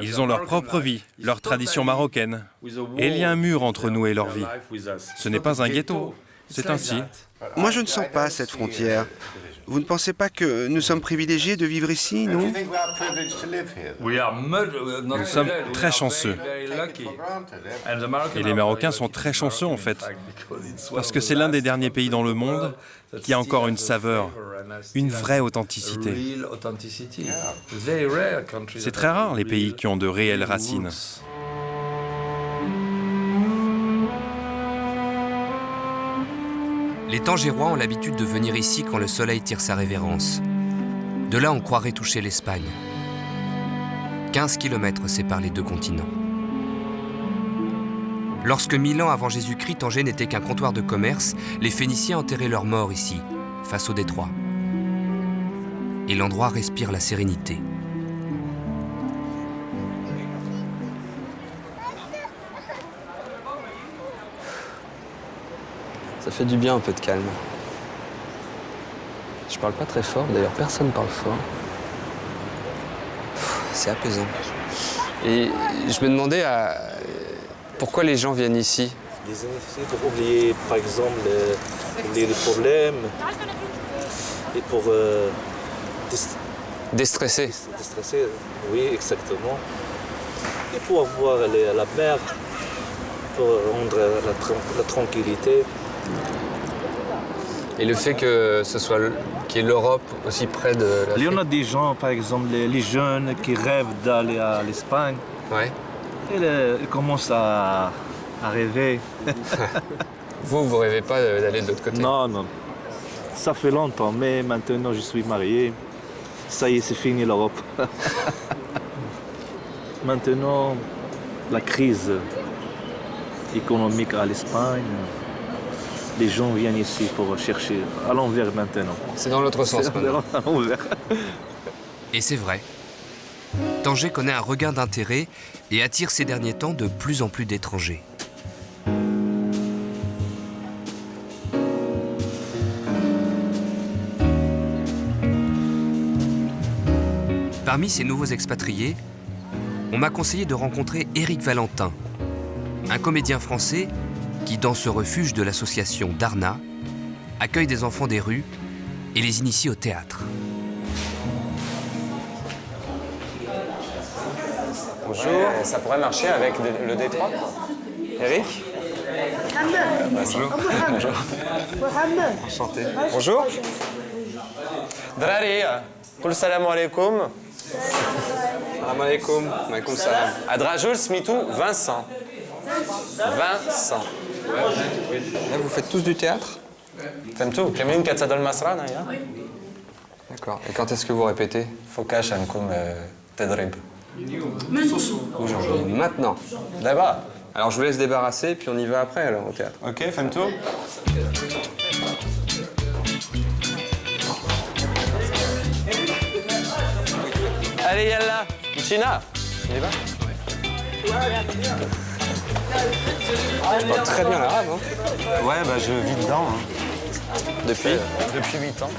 Ils ont leur propre vie, leur tradition marocaine, et il y a un mur entre nous et leur vie. Ce n'est pas un ghetto, c'est ainsi. Moi, je ne sens pas cette frontière. Vous ne pensez pas que nous sommes privilégiés de vivre ici, non? Nous sommes très chanceux. Et les Marocains sont très chanceux, en fait. Parce que c'est l'un des derniers pays dans le monde qui a encore une saveur, une vraie authenticité. C'est très rare, les pays qui ont de réelles racines. Les Tangérois ont l'habitude de venir ici quand le soleil tire sa révérence. De là, on croirait toucher l'Espagne. 15 kilomètres séparent les deux continents. Lorsque 1000 ans avant Jésus-Christ, Tanger n'était qu'un comptoir de commerce, les Phéniciens enterraient leurs morts ici, face au détroit. Et l'endroit respire la sérénité. Ça fait du bien un peu de calme. Je parle pas très fort, d'ailleurs personne parle fort. C'est apaisant. Et je me demandais pourquoi les gens viennent ici. Ils viennent ici pour oublier, par exemple, oublier les problèmes et pour déstresser. Déstresser, oui, exactement. Et pour avoir la mer, pour rendre la tranquillité. Et le fait que ce soit qu'il y ait l'Europe aussi près de l'Afrique. Il y en a des gens, par exemple, les jeunes qui rêvent d'aller à l'Espagne. Ouais. Ils commencent à rêver. Vous rêvez pas d'aller de l'autre côté? Non, non. Ça fait longtemps, mais maintenant je suis marié. Ça y est, c'est fini l'Europe. Maintenant, la crise économique à l'Espagne. Les gens viennent ici pour chercher à l'envers maintenant. C'est dans l'autre sens maintenant. À l'envers. Et c'est vrai. Tanger connaît un regain d'intérêt et attire ces derniers temps de plus en plus d'étrangers. Parmi ces nouveaux expatriés, on m'a conseillé de rencontrer Éric Valentin, un comédien français qui, dans ce refuge de l'association Darna, accueille des enfants des rues et les initie au théâtre. Bonjour, ça pourrait marcher avec le Détroit. Éric? Bonjour. Bonjour. Enchanté. Bonjour. Drari, kul salam alaikum. Salam alaikum. Alaikum salam. Adrajul Smitou, Vincent. Vincent. Là, vous faites tous du théâtre? Femtou, Clémine Katzadol Masra, Naya. D'accord. Et quand est-ce que vous répétez? Fokash Ankoum Tedrib. Aujourd'hui. Maintenant. D'abord. Alors je vous laisse débarrasser, puis on y va après alors au théâtre. Ok, Femtou. Allez, yalla, China. On y va? Je parle très bien l'arabe, hein. Ouais, bah je vis dedans. Hein. Depuis 8 ans.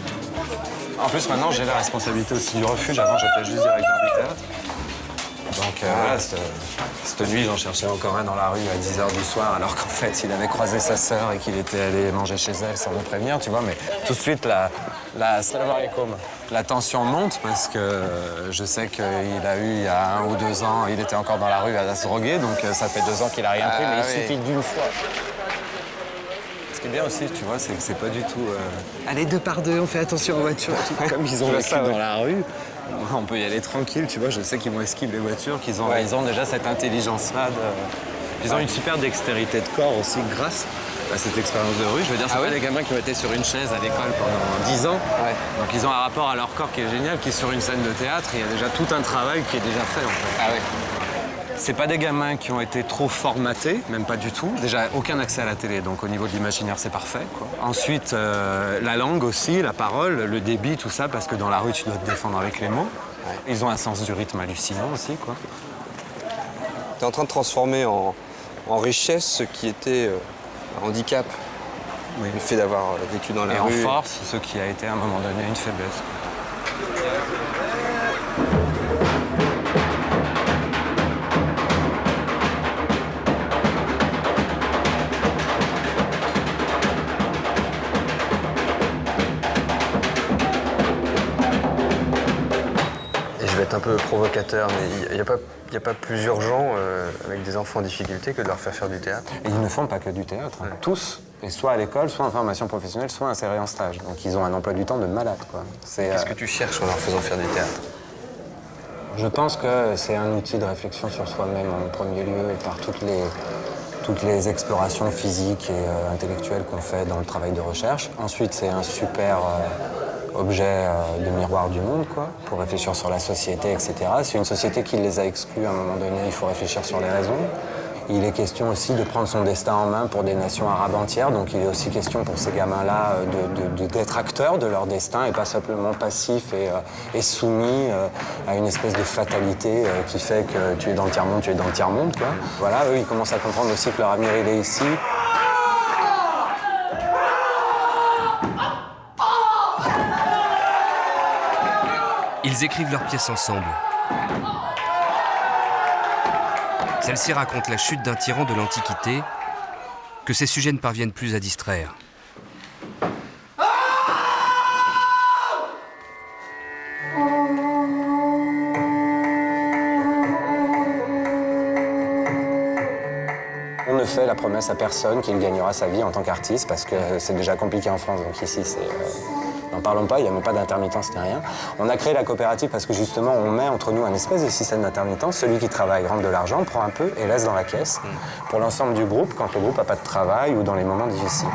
En plus, maintenant, j'ai la responsabilité aussi du refuge. Avant, j'étais juste directeur du théâtre. Donc voilà, cette nuit, j'en cherchais encore un dans la rue à 10h du soir, alors qu'en fait, il avait croisé sa sœur et qu'il était allé manger chez elle sans me prévenir, tu vois. Mais tout de suite, la tension monte parce que je sais qu'il a eu, il y a 1 ou 2 ans, il était encore dans la rue à se droguer, donc ça fait 2 ans qu'il a rien pris, mais il suffit d'une fois. Ce qui est bien aussi, tu vois, c'est que c'est pas du tout... Allez, 2 par 2, on fait attention aux voitures. Comme ils ont vécu dans la rue, on peut y aller tranquille, tu vois. Je sais qu'ils vont esquiver les voitures, qu'ils ont, ils ont déjà cette intelligence-là. Ils ont une super dextérité de corps aussi grâce à cette expérience de rue. Je veux dire, c'est pas des gamins qui ont été sur une chaise à l'école pendant 10 ans. Donc ils ont un rapport à leur corps qui est génial, qui est sur une scène de théâtre. Il y a déjà tout un travail qui est déjà fait, en fait. Ah ouais. C'est pas des gamins qui ont été trop formatés, même pas du tout. Déjà, aucun accès à la télé, donc au niveau de l'imaginaire, c'est parfait, quoi. Ensuite, la langue aussi, la parole, le débit, tout ça, parce que dans la rue, tu dois te défendre avec les mots. Ils ont un sens du rythme hallucinant aussi, quoi. Tu es en train de transformer en richesse ce qui était un handicap. Oui. Le fait d'avoir vécu dans la rue. Et en force, ce qui a été à un moment donné une faiblesse. Un peu provocateur, mais il n'y a pas plus urgent avec des enfants en difficulté que de leur faire du théâtre. Et ils ne font pas que du théâtre, hein. Tous. Et soit à l'école, soit en formation professionnelle, soit insérés en stage. Donc ils ont un emploi du temps de malade, quoi. Qu'est-ce que tu cherches en leur faisant faire du théâtre? Je pense que c'est un outil de réflexion sur soi-même en premier lieu, par toutes les explorations physiques et intellectuelles qu'on fait dans le travail de recherche. Ensuite, c'est un super objet de miroir du monde, quoi, pour réfléchir sur la société, etc. C'est une société qui les a exclus à un moment donné, il faut réfléchir sur les raisons. Il est question aussi de prendre son destin en main pour des nations arabes entières, donc il est aussi question pour ces gamins-là d'être acteurs de leur destin et pas simplement passifs et soumis à une espèce de fatalité qui fait que tu es dans le tiers-monde, tu es dans le tiers-monde, quoi. Voilà, eux, ils commencent à comprendre aussi que leur avenir, il est ici. Ils écrivent leurs pièces ensemble. Celle-ci raconte la chute d'un tyran de l'Antiquité que ces sujets ne parviennent plus à distraire. On ne fait la promesse à personne qu'il gagnera sa vie en tant qu'artiste parce que c'est déjà compliqué en France, donc ici c'est... N'en parlons pas, il n'y a même pas d'intermittence ni rien. On a créé la coopérative parce que justement, on met entre nous un espèce de système d'intermittence. Celui qui travaille rentre de l'argent, prend un peu et laisse dans la caisse pour l'ensemble du groupe quand le groupe n'a pas de travail ou dans les moments difficiles.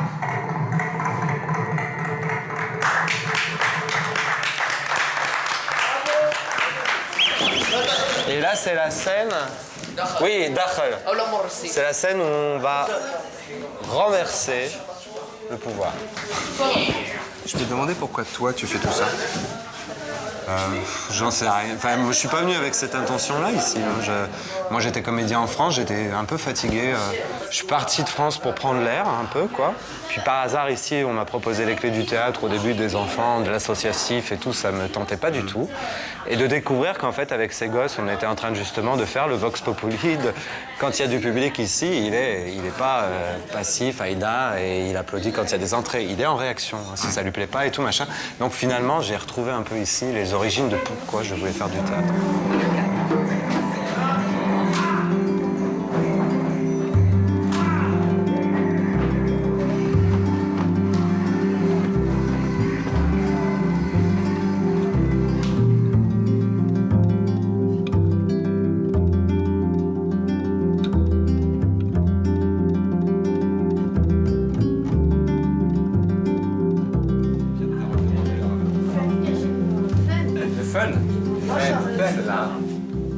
Et là, c'est la scène... Oui, Dakhel. C'est la scène où on va renverser le pouvoir. Je peux te demander pourquoi toi tu fais tout ça? J'en sais rien. Enfin, moi, je suis pas venu avec cette intention-là ici. Hein. Moi, j'étais comédien en France, j'étais un peu fatigué. Je suis parti de France pour prendre l'air, un peu, quoi. Puis par hasard, ici, on m'a proposé les clés du théâtre au début, des enfants, de l'associatif et tout, ça me tentait pas du tout. Et de découvrir qu'en fait, avec ces gosses, on était en train justement de faire le Vox Populi. Quand il y a du public ici, il est pas passif, Aïda, et il applaudit quand il y a des entrées. Il est en réaction, hein, si ça lui plaît pas et tout, machin. Donc finalement, j'ai retrouvé un peu ici les origines de pourquoi je voulais faire du théâtre.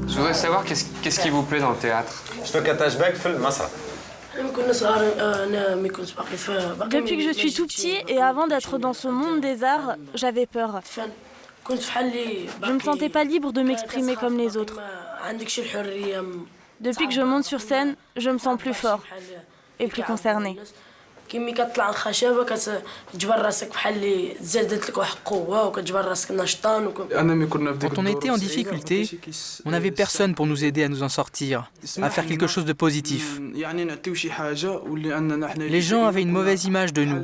Je voudrais savoir qu'est-ce qui vous plaît dans le théâtre. Depuis que je suis tout petit et avant d'être dans ce monde des arts, j'avais peur. Je ne me sentais pas libre de m'exprimer comme les autres. Depuis que je monte sur scène, je me sens plus fort et plus concerné. Quand on était en difficulté, on n'avait personne pour nous aider à nous en sortir, à faire quelque chose de positif. Les gens avaient une mauvaise image de nous.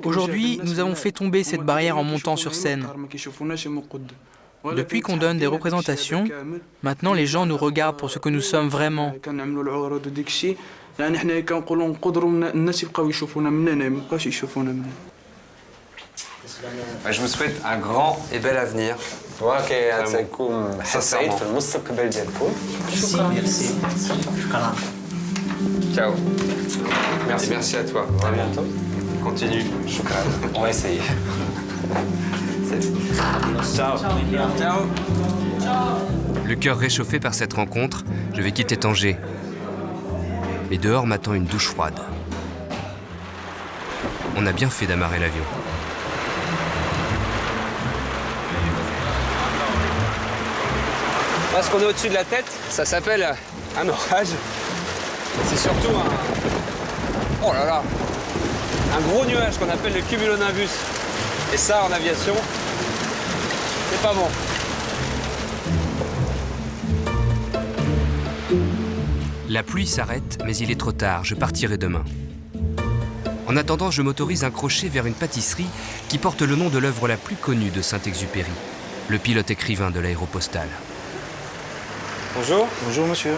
Aujourd'hui, nous avons fait tomber cette barrière en montant sur scène. Depuis qu'on donne des représentations, maintenant les gens nous regardent pour ce que nous sommes vraiment. Je vous souhaite un grand et bel avenir. Ciao. Merci à toi. À bientôt. Continue. On va essayer. Ciao. Ciao. Le cœur réchauffé par cette rencontre, je vais quitter Tanger. Mais dehors m'attend une douche froide. On a bien fait d'amarrer l'avion. Ce qu'on est au-dessus de la tête, ça s'appelle un orage. C'est surtout oh là là, un gros nuage qu'on appelle le cumulonimbus. Et ça, en aviation, c'est pas bon. La pluie s'arrête, mais il est trop tard, je partirai demain. En attendant, je m'autorise un crochet vers une pâtisserie qui porte le nom de l'œuvre la plus connue de Saint-Exupéry, le pilote écrivain de l'Aéropostale. Bonjour. Bonjour, monsieur.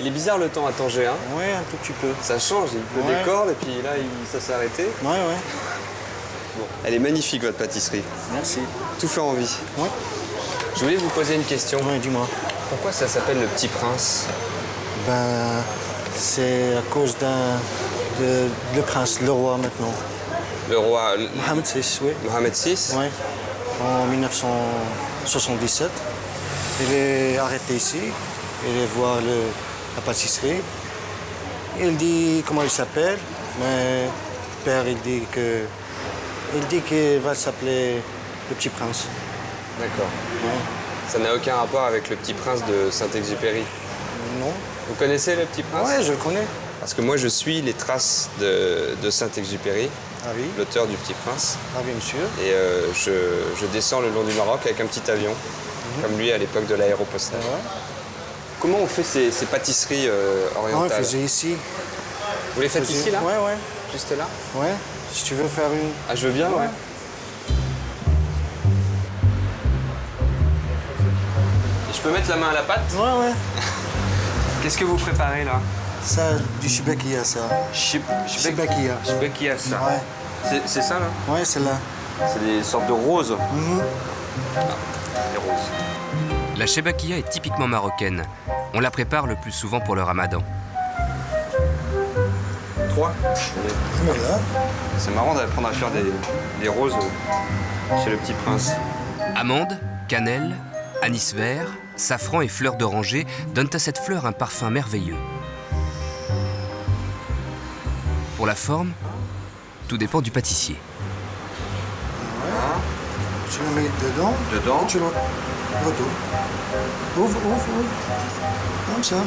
Il est bizarre le temps à Tanger, hein? Oui, un tout petit peu. Ça change, il pleut des cordes et puis là, ça s'est arrêté. Ouais. Bon. Elle est magnifique, votre pâtisserie. Merci. Tout fait en vie. Ouais. Je voulais vous poser une question. Oui, dis-moi. Pourquoi ça s'appelle le Petit Prince? Ben, c'est à cause le prince, le roi maintenant. Le roi... Mohamed VI, oui. Mohamed VI? Oui. En 1977. Il est arrêté ici. Il est voir la pâtisserie. Il dit comment il s'appelle, mais le père il dit qu'il va s'appeler le Petit Prince. D'accord. Ouais. Ça n'a aucun rapport avec le Petit Prince de Saint-Exupéry? Non. Vous connaissez le Petit Prince? Oui, je le connais. Parce que moi, je suis les traces de Saint-Exupéry, l'auteur du Petit Prince. Ah oui, monsieur. Et je descends le long du Maroc avec un petit avion, comme lui à l'époque de l'Aéropostale. Ouais. Comment on fait ces pâtisseries orientales? Non, on faisait ici. Vous les faites ici, là? Ouais. Juste là? Ouais. Si tu veux faire une... Ah, je veux bien, ouais. Et je peux mettre la main à la pâte? Ouais. Qu'est-ce que vous préparez, là? Ça, du shibakia, ça. Shibakia. Shibakia, ça. Ouais. C'est ça, là? Ouais, c'est là. C'est des sortes de roses. Des roses. La shebakia est typiquement marocaine. On la prépare le plus souvent pour le ramadan. 3. C'est marrant d'apprendre à faire des roses chez le Petit Prince. Amandes, cannelle, anis vert, safran et fleurs d'oranger donnent à cette fleur un parfum merveilleux. Pour la forme, tout dépend du pâtissier. Tu le mets dedans. Dedans. Retour. Ouvre. Comme ça. Ouais.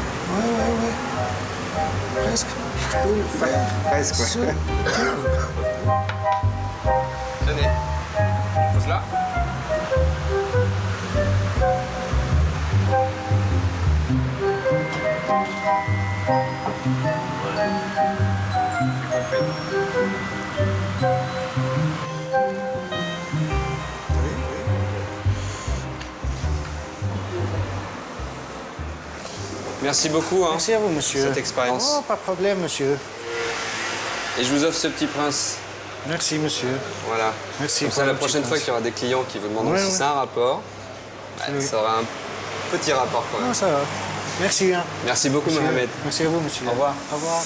Presque. Je peux le faire. Presque, ouais. Tenez. Pose là. Merci beaucoup Merci à vous, monsieur. pour cette expérience. Oh, pas de problème, monsieur. Et je vous offre ce petit prince. Merci, monsieur. Voilà. Merci. Comme ça, la prochaine fois qu'il y aura des clients qui vous demanderont si c'est un rapport, ça aura un petit rapport quand même. Non, ça va. Merci. Merci beaucoup, monsieur. Mohamed. Merci à vous, monsieur. Au revoir. Au revoir.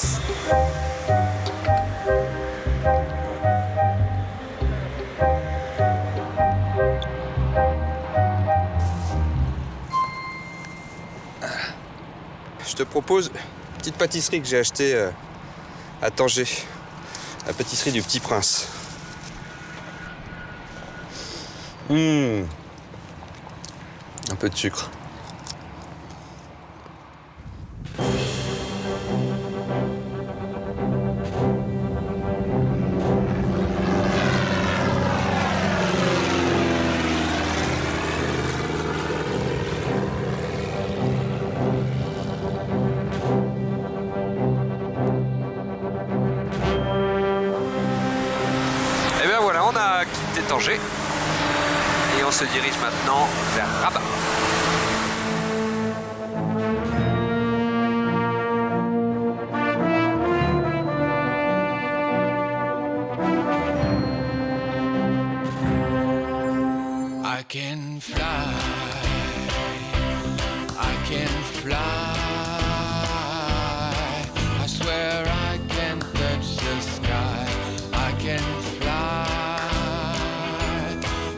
Je te propose une petite pâtisserie que j'ai achetée à Tanger. La pâtisserie du Petit Prince. Un peu de sucre. Et bien voilà, on a quitté Tanger et on se dirige maintenant vers Rabat. I can fly, I can fly. I swear I can touch the sky. I can fly.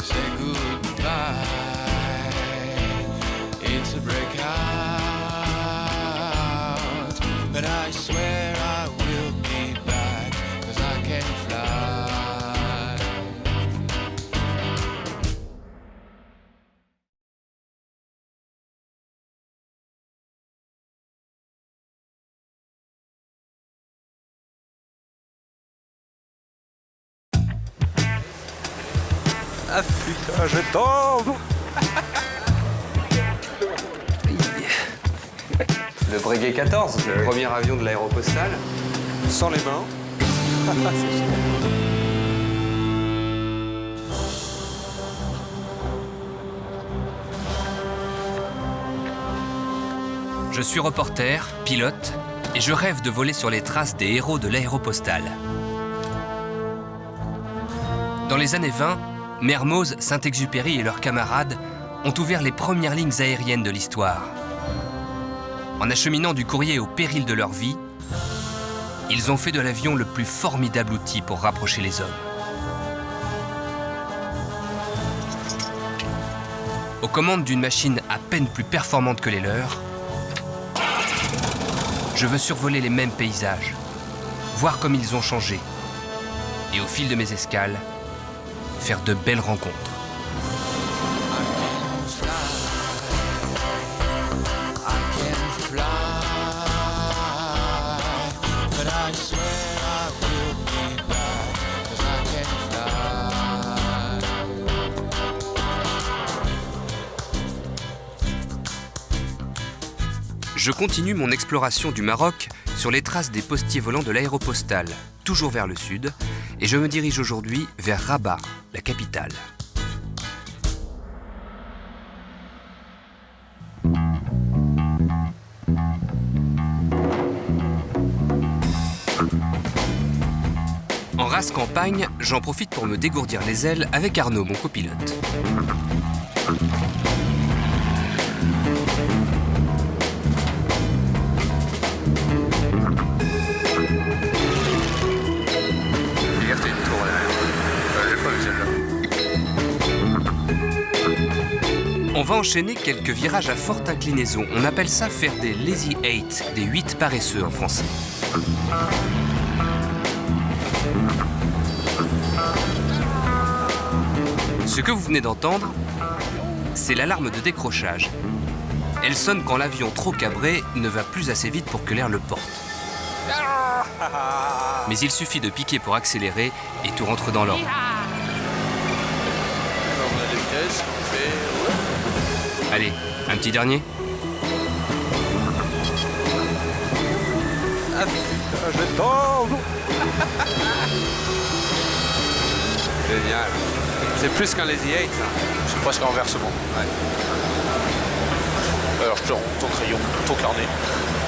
Say goodbye. It's a breakout, but I swear I will be back, 'cause I can fly. Ah putain, je tombe. Le Breguet 14, le premier avion de l'aéropostale. Sans les mains. C'est génial. Je suis reporter, pilote, et je rêve de voler sur les traces des héros de l'aéropostale. Dans les années 20, Mermoz, Saint-Exupéry et leurs camarades ont ouvert les premières lignes aériennes de l'histoire. En acheminant du courrier au péril de leur vie, ils ont fait de l'avion le plus formidable outil pour rapprocher les hommes. Aux commandes d'une machine à peine plus performante que les leurs, je veux survoler les mêmes paysages, voir comme ils ont changé, et au fil de mes escales, faire de belles rencontres. Je continue mon exploration du Maroc sur les traces des postiers volants de l'aéropostale, toujours vers le sud, et je me dirige aujourd'hui vers Rabat, la capitale. En race campagne, j'en profite pour me dégourdir les ailes avec Arnaud, mon copilote. On va enchaîner quelques virages à forte inclinaison. On appelle ça faire des lazy 8, des 8 paresseux en français. Ce que vous venez d'entendre, c'est l'alarme de décrochage. Elle sonne quand l'avion trop cabré ne va plus assez vite pour que l'air le porte. Mais il suffit de piquer pour accélérer et tout rentre dans l'ordre. Allez, un petit dernier. Je tombe. Génial. C'est plus qu'un Lazy 8, ça. C'est presque un renversement. Ouais. Alors je te rends ton crayon, ton carnet.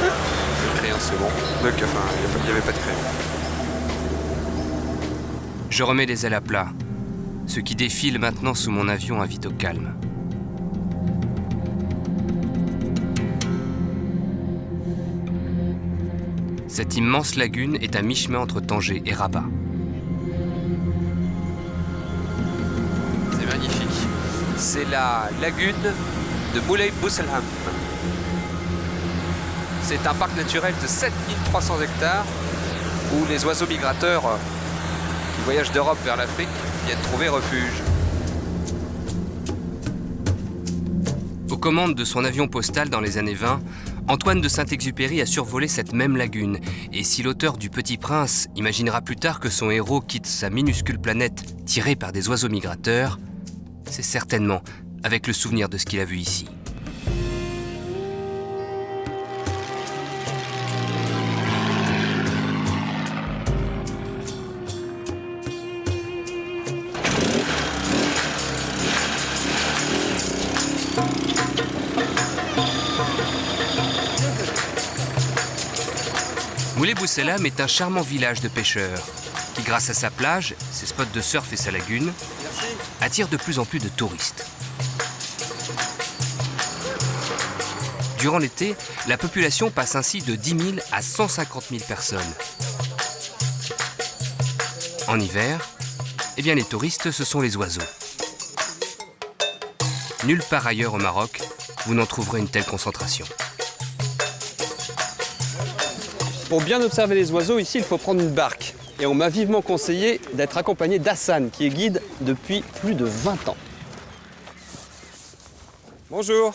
Le crayon, c'est bon. Enfin, il n'y avait pas de crayon. Je remets les ailes à plat. Ce qui défile maintenant sous mon avion invite au calme. Cette immense lagune est à mi-chemin entre Tanger et Rabat. C'est magnifique. C'est la lagune de Moulay Bousselham. C'est un parc naturel de 7300 hectares où les oiseaux migrateurs qui voyagent d'Europe vers l'Afrique viennent trouver refuge. Aux commandes de son avion postal dans les années 20, Antoine de Saint-Exupéry a survolé cette même lagune. Et si l'auteur du Petit Prince imaginera plus tard que son héros quitte sa minuscule planète tirée par des oiseaux migrateurs, c'est certainement avec le souvenir de ce qu'il a vu ici. Moulay Bousselham est un charmant village de pêcheurs qui, grâce à sa plage, ses spots de surf et sa lagune, attire de plus en plus de touristes. Durant l'été, la population passe ainsi de 10 000 à 150 000 personnes. En hiver, eh bien les touristes, ce sont les oiseaux. Nulle part ailleurs au Maroc, vous n'en trouverez une telle concentration. Pour bien observer les oiseaux, ici, il faut prendre une barque. Et on m'a vivement conseillé d'être accompagné d'Hassan, qui est guide depuis plus de 20 ans. Bonjour.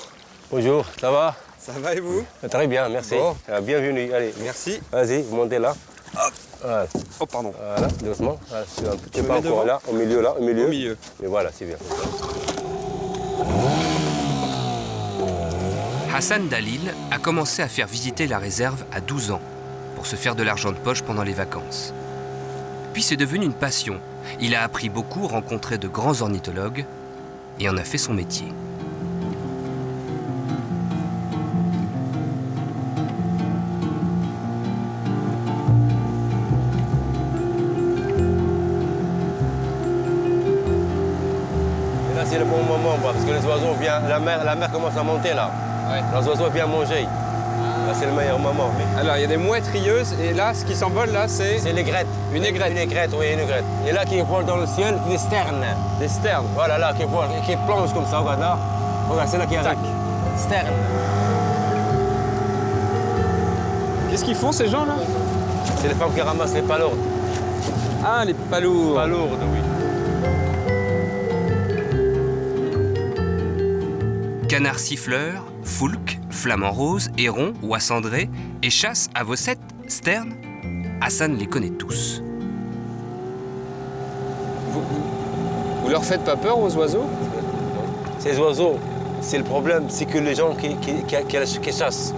Bonjour, ça va? Ça va et vous? Très bien, merci. Bon. Bienvenue, allez. Merci. Vas-y, vous montez là. Hop. Voilà. Oh, pardon. Voilà, doucement. Voilà, un petit me pas mets encore devant? là, au milieu là, au milieu. Au milieu. Et voilà, c'est bien. Hassan Dalil a commencé à faire visiter la réserve à 12 ans pour se faire de l'argent de poche pendant les vacances. Puis c'est devenu une passion. Il a appris beaucoup, rencontré de grands ornithologues et en a fait son métier. Et là, c'est le bon moment, parce que les oiseaux viennent, la mer commence à monter là. Ouais. Les oiseaux viennent manger. Là, c'est le meilleur moment. Alors, il y a des mouettes rieuses, et là, ce qui s'envole, là, c'est... C'est l'aigrette. Une aigrette. Une aigrette, oui, une aigrette. Et là, qui vole dans le ciel, des sternes. Des sternes. Voilà, là, qui vole, qui plonge comme ça, regarde là. Regarde, c'est là qui arrive. Sternes. Qu'est-ce qu'ils font, ces gens, là? C'est les femmes qui ramassent les palourdes. Ah, les palourdes. Palourdes, oui. Canards siffleurs, foulques, flamants roses, hérons, oies cendrées, échasses, avocettes, sternes, Hassan les connaît tous. Vous leur faites pas peur aux oiseaux? Ces oiseaux, c'est le problème, c'est que les gens qui chassent,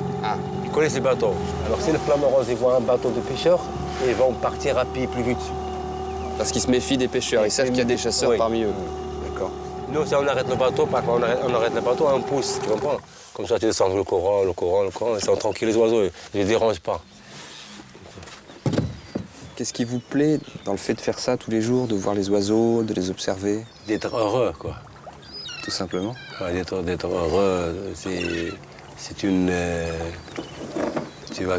ils connaissent les bateaux. Alors si les flamants roses ils voient un bateau de pêcheurs, ils vont partir à pied plus vite. Parce qu'ils se méfient des pêcheurs, ils savent qu'il y a des chasseurs parmi eux. D'accord. Nous, si on arrête le bateau, par contre, on arrête le bateau à un pouce, tu comprends? Comme ça, tu descends le courant, ils sont tranquilles, les oiseaux, ils ne les dérangent pas. Qu'est-ce qui vous plaît dans le fait de faire ça tous les jours, de voir les oiseaux, de les observer? D'être heureux, quoi. Tout simplement? Ouais, d'être heureux, c'est une... tu vas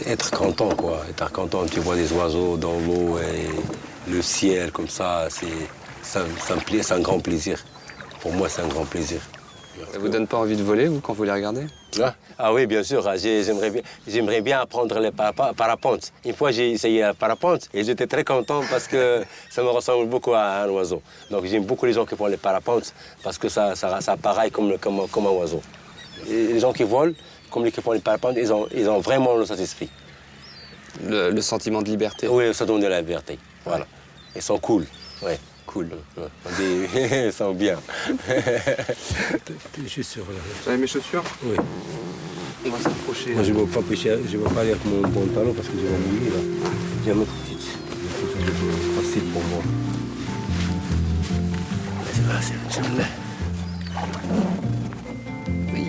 être content, quoi. Être content, tu vois des oiseaux dans l'eau et le ciel, comme ça, c'est un grand plaisir. Pour moi, c'est un grand plaisir. Ça vous donne pas envie de voler, vous, quand vous les regardez? Ah oui, bien sûr. J'aimerais bien apprendre le parapente. Une fois, j'ai essayé le parapente et j'étais très content parce que ça me ressemble beaucoup à un oiseau. Donc j'aime beaucoup les gens qui font les parapentes parce que ça pareil comme un oiseau. Et les gens qui volent, comme les qui font les parapentes, ils ont vraiment le satisfait. Le sentiment de liberté. Oui, le sentiment de la liberté. Voilà. Ils sont cool. Ouais. Cool. Ils sont bien. T'es chaussures là. Vous avez mes chaussures? Oui. On va s'approcher. Moi, je ne vais pas pêcher, je ne vais pas aller avec mon pantalon parce que je vais mouiller là. J'ai une autre petite. Facile pour moi. C'est là. Oui.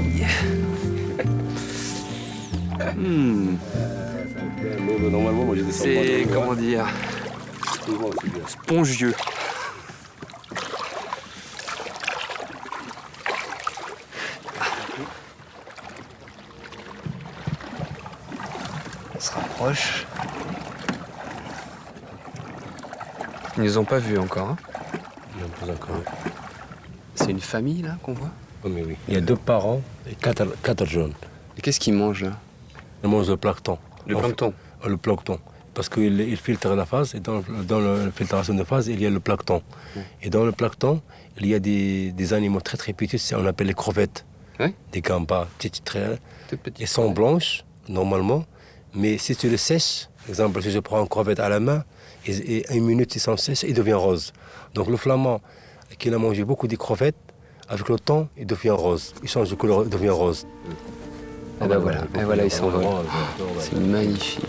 Normalement, moi, je descends pas. C'est, comment dire, spongieux. On se rapproche. Ils nous ont pas vus encore. Hein? Non, pas encore. C'est une famille là qu'on voit? Oh, mais oui. Il y a 2 parents et 4 jeunes. Et qu'est-ce qu'ils mangent là? Ils mangent le plancton. Le plancton? Le plancton. Parce qu'il filtre la phase et dans la filtration de phase, il y a le plancton. Et dans le plancton, il y a des animaux très très petits, on appelle les crevettes. Oui? Des gambas, très petits. Ils sont blanches, normalement, mais si tu les sèches, par exemple, si je prends une crevette à la main, et 1 minute, ils sont sèches, ils deviennent roses. Donc le flamand, qui a mangé beaucoup de crevettes, avec le temps, il devient rose. Il change de couleur, il devient rose. Et ben voilà, et voilà, ils s'envolent. C'est magnifique.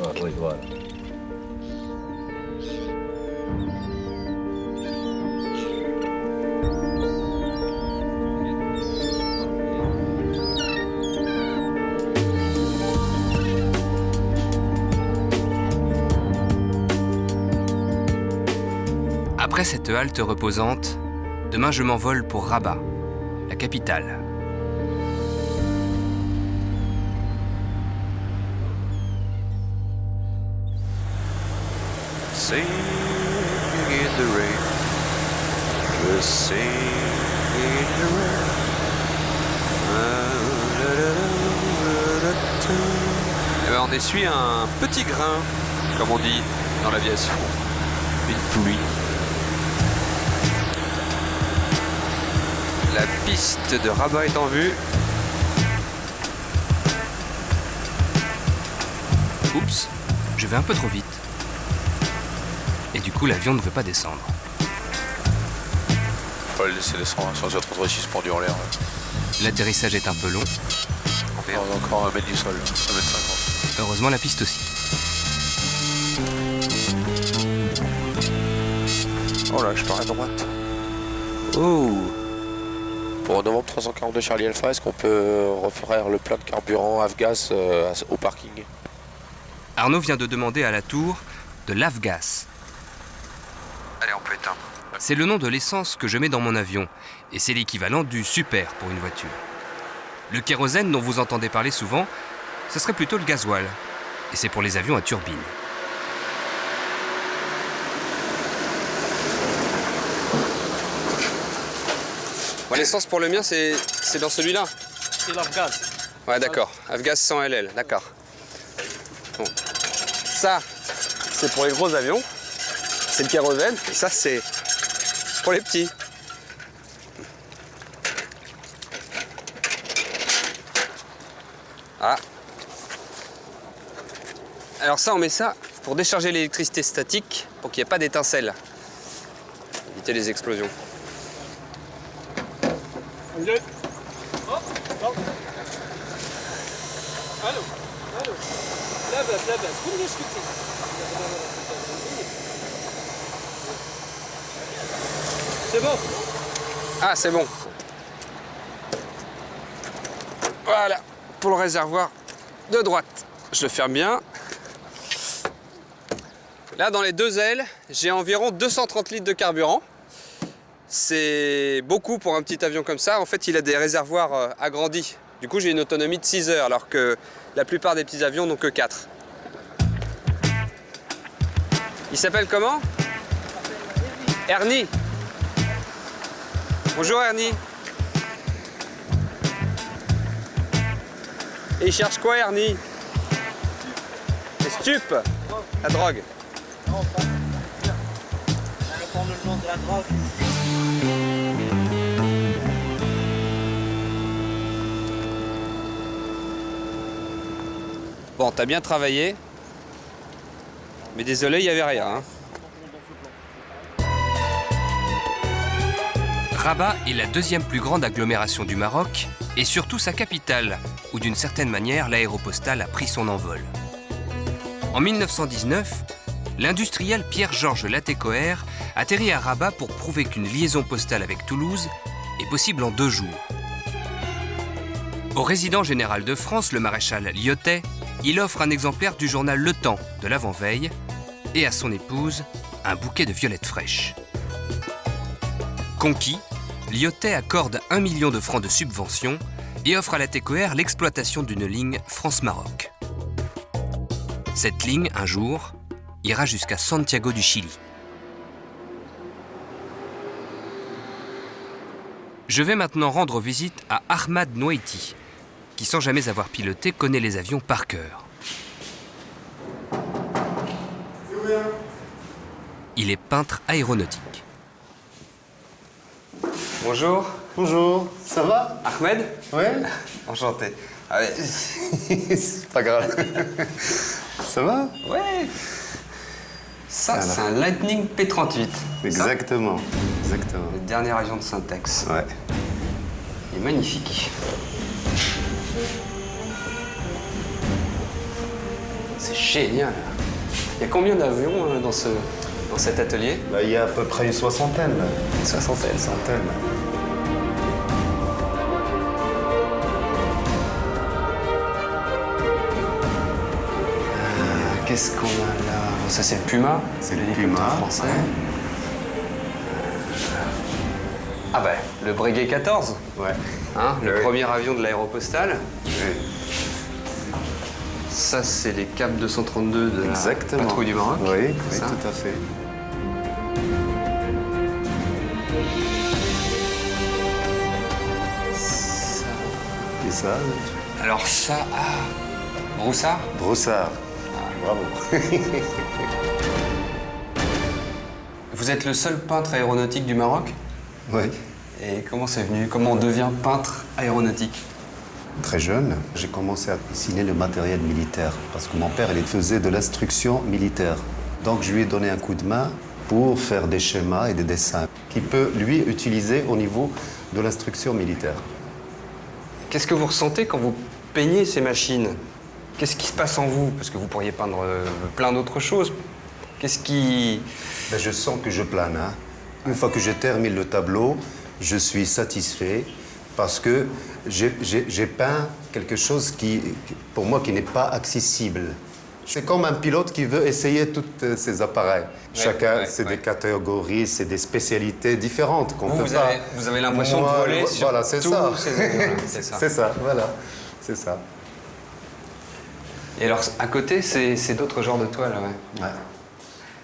Après cette halte reposante, demain je m'envole pour Rabat, la capitale. Sing in the rain, just sing in the rain. Eh ben, on essuie un petit grain, comme on dit dans l'aviation, une pluie. La piste de Rabat est en vue. Oups, je vais un peu trop vite. Et du coup, l'avion ne veut pas descendre. Faut le laisser descendre, si on se retrouve suspendu en l'air. L'atterrissage est un peu long. On a encore 1 mètre du sol, 1 mètre 50. Heureusement, la piste aussi. Oh là, je pars à droite. Oh! Pour novembre 342 Charlie Alpha, est-ce qu'on peut refaire le plein de carburant Avgas au parking? Arnaud vient de demander à la tour de l'Avgas. Allez, on peut éteindre. C'est le nom de l'essence que je mets dans mon avion, et c'est l'équivalent du super pour une voiture. Le kérosène dont vous entendez parler souvent, ce serait plutôt le gasoil, et c'est pour les avions à turbine. Bon, l'essence pour le mien, c'est dans celui-là? C'est l'Avgas. Ouais, d'accord. Avgas 100 LL, d'accord. Bon. Ça, c'est pour les gros avions. C'est le kérosène. Et ça, c'est pour les petits. Ah. Alors ça, on met ça pour décharger l'électricité statique, pour qu'il n'y ait pas d'étincelles. Éviter les explosions. C'est bon. Ah, c'est bon. Voilà, pour le réservoir de droite. Je le ferme bien. Là, dans les 2 ailes, j'ai environ 230 litres de carburant. C'est beaucoup pour un petit avion comme ça. En fait, il a des réservoirs agrandis. Du coup, j'ai une autonomie de 6 heures, alors que la plupart des petits avions n'ont que 4. Il s'appelle comment? Ernie. Bonjour Ernie. Et il cherche quoi, Ernie? Les stupes? La drogue? Non, pas. On va prendre le nom de la drogue. Bon, t'as bien travaillé. Mais désolé, il n'y avait rien. Hein. Rabat est la deuxième plus grande agglomération du Maroc et surtout sa capitale, où d'une certaine manière l'aéropostale a pris son envol. En 1919, l'industriel Pierre-Georges Latécoère atterrit à Rabat pour prouver qu'une liaison postale avec Toulouse est possible en 2 jours. Au résident général de France, le maréchal Lyotet, il offre un exemplaire du journal Le Temps de l'avant-veille et à son épouse, un bouquet de violettes fraîches. Conquis, Lyotet accorde 1 million de francs de subvention et offre à Latécoère l'exploitation d'une ligne France-Maroc. Cette ligne, un jour, ira jusqu'à Santiago du Chili. Je vais maintenant rendre visite à Ahmad Nouaiti, qui sans jamais avoir piloté connaît les avions par cœur. Il est peintre aéronautique. Bonjour. Bonjour, ça va? Ahmed? Ouais. Enchanté. Allez. C'est pas grave. Ça va? Ouais. Ça, c'est un Lightning P-38. Exactement, exactement. Le dernier avion de Syntex. Ouais. Il est magnifique. C'est génial. Il y a combien d'avions dans cet atelier? Il y a à peu près une soixantaine. Une soixantaine. Qu'est-ce qu'on a là? Ça, c'est le Puma. C'est le Puma français. Ah ben, le Breguet 14. Ouais. Hein, le premier avion de l'aéropostale. Oui. Ça, c'est les CAP 232 de la patrouille du Maroc. Oui, tout à fait. Ça. Et ça? Alors ça, Broussard? Broussard. Bravo. Vous êtes le seul peintre aéronautique du Maroc? Oui. Et comment c'est venu? Comment on devient peintre aéronautique? Très jeune, j'ai commencé à dessiner le matériel militaire parce que mon père, il faisait de l'instruction militaire. Donc je lui ai donné un coup de main pour faire des schémas et des dessins qu'il peut, lui, utiliser au niveau de l'instruction militaire. Qu'est-ce que vous ressentez quand vous peignez ces machines? Qu'est-ce qui se passe en vous? Parce que vous pourriez peindre plein d'autres choses. Qu'est-ce qui... Je sens que je plane. Hein. Une fois que je termine le tableau, je suis satisfait parce que j'ai peint quelque chose qui, pour moi, qui n'est pas accessible. C'est comme un pilote qui veut essayer tous ces appareils. Chacun, c'est des catégories, c'est des spécialités différentes qu'on peut pas... Vous avez l'impression de voler sur voilà, c'est tous ça. ces avions. C'est ça, voilà. C'est ça. Et alors, à côté, c'est d'autres genres de toiles, ouais.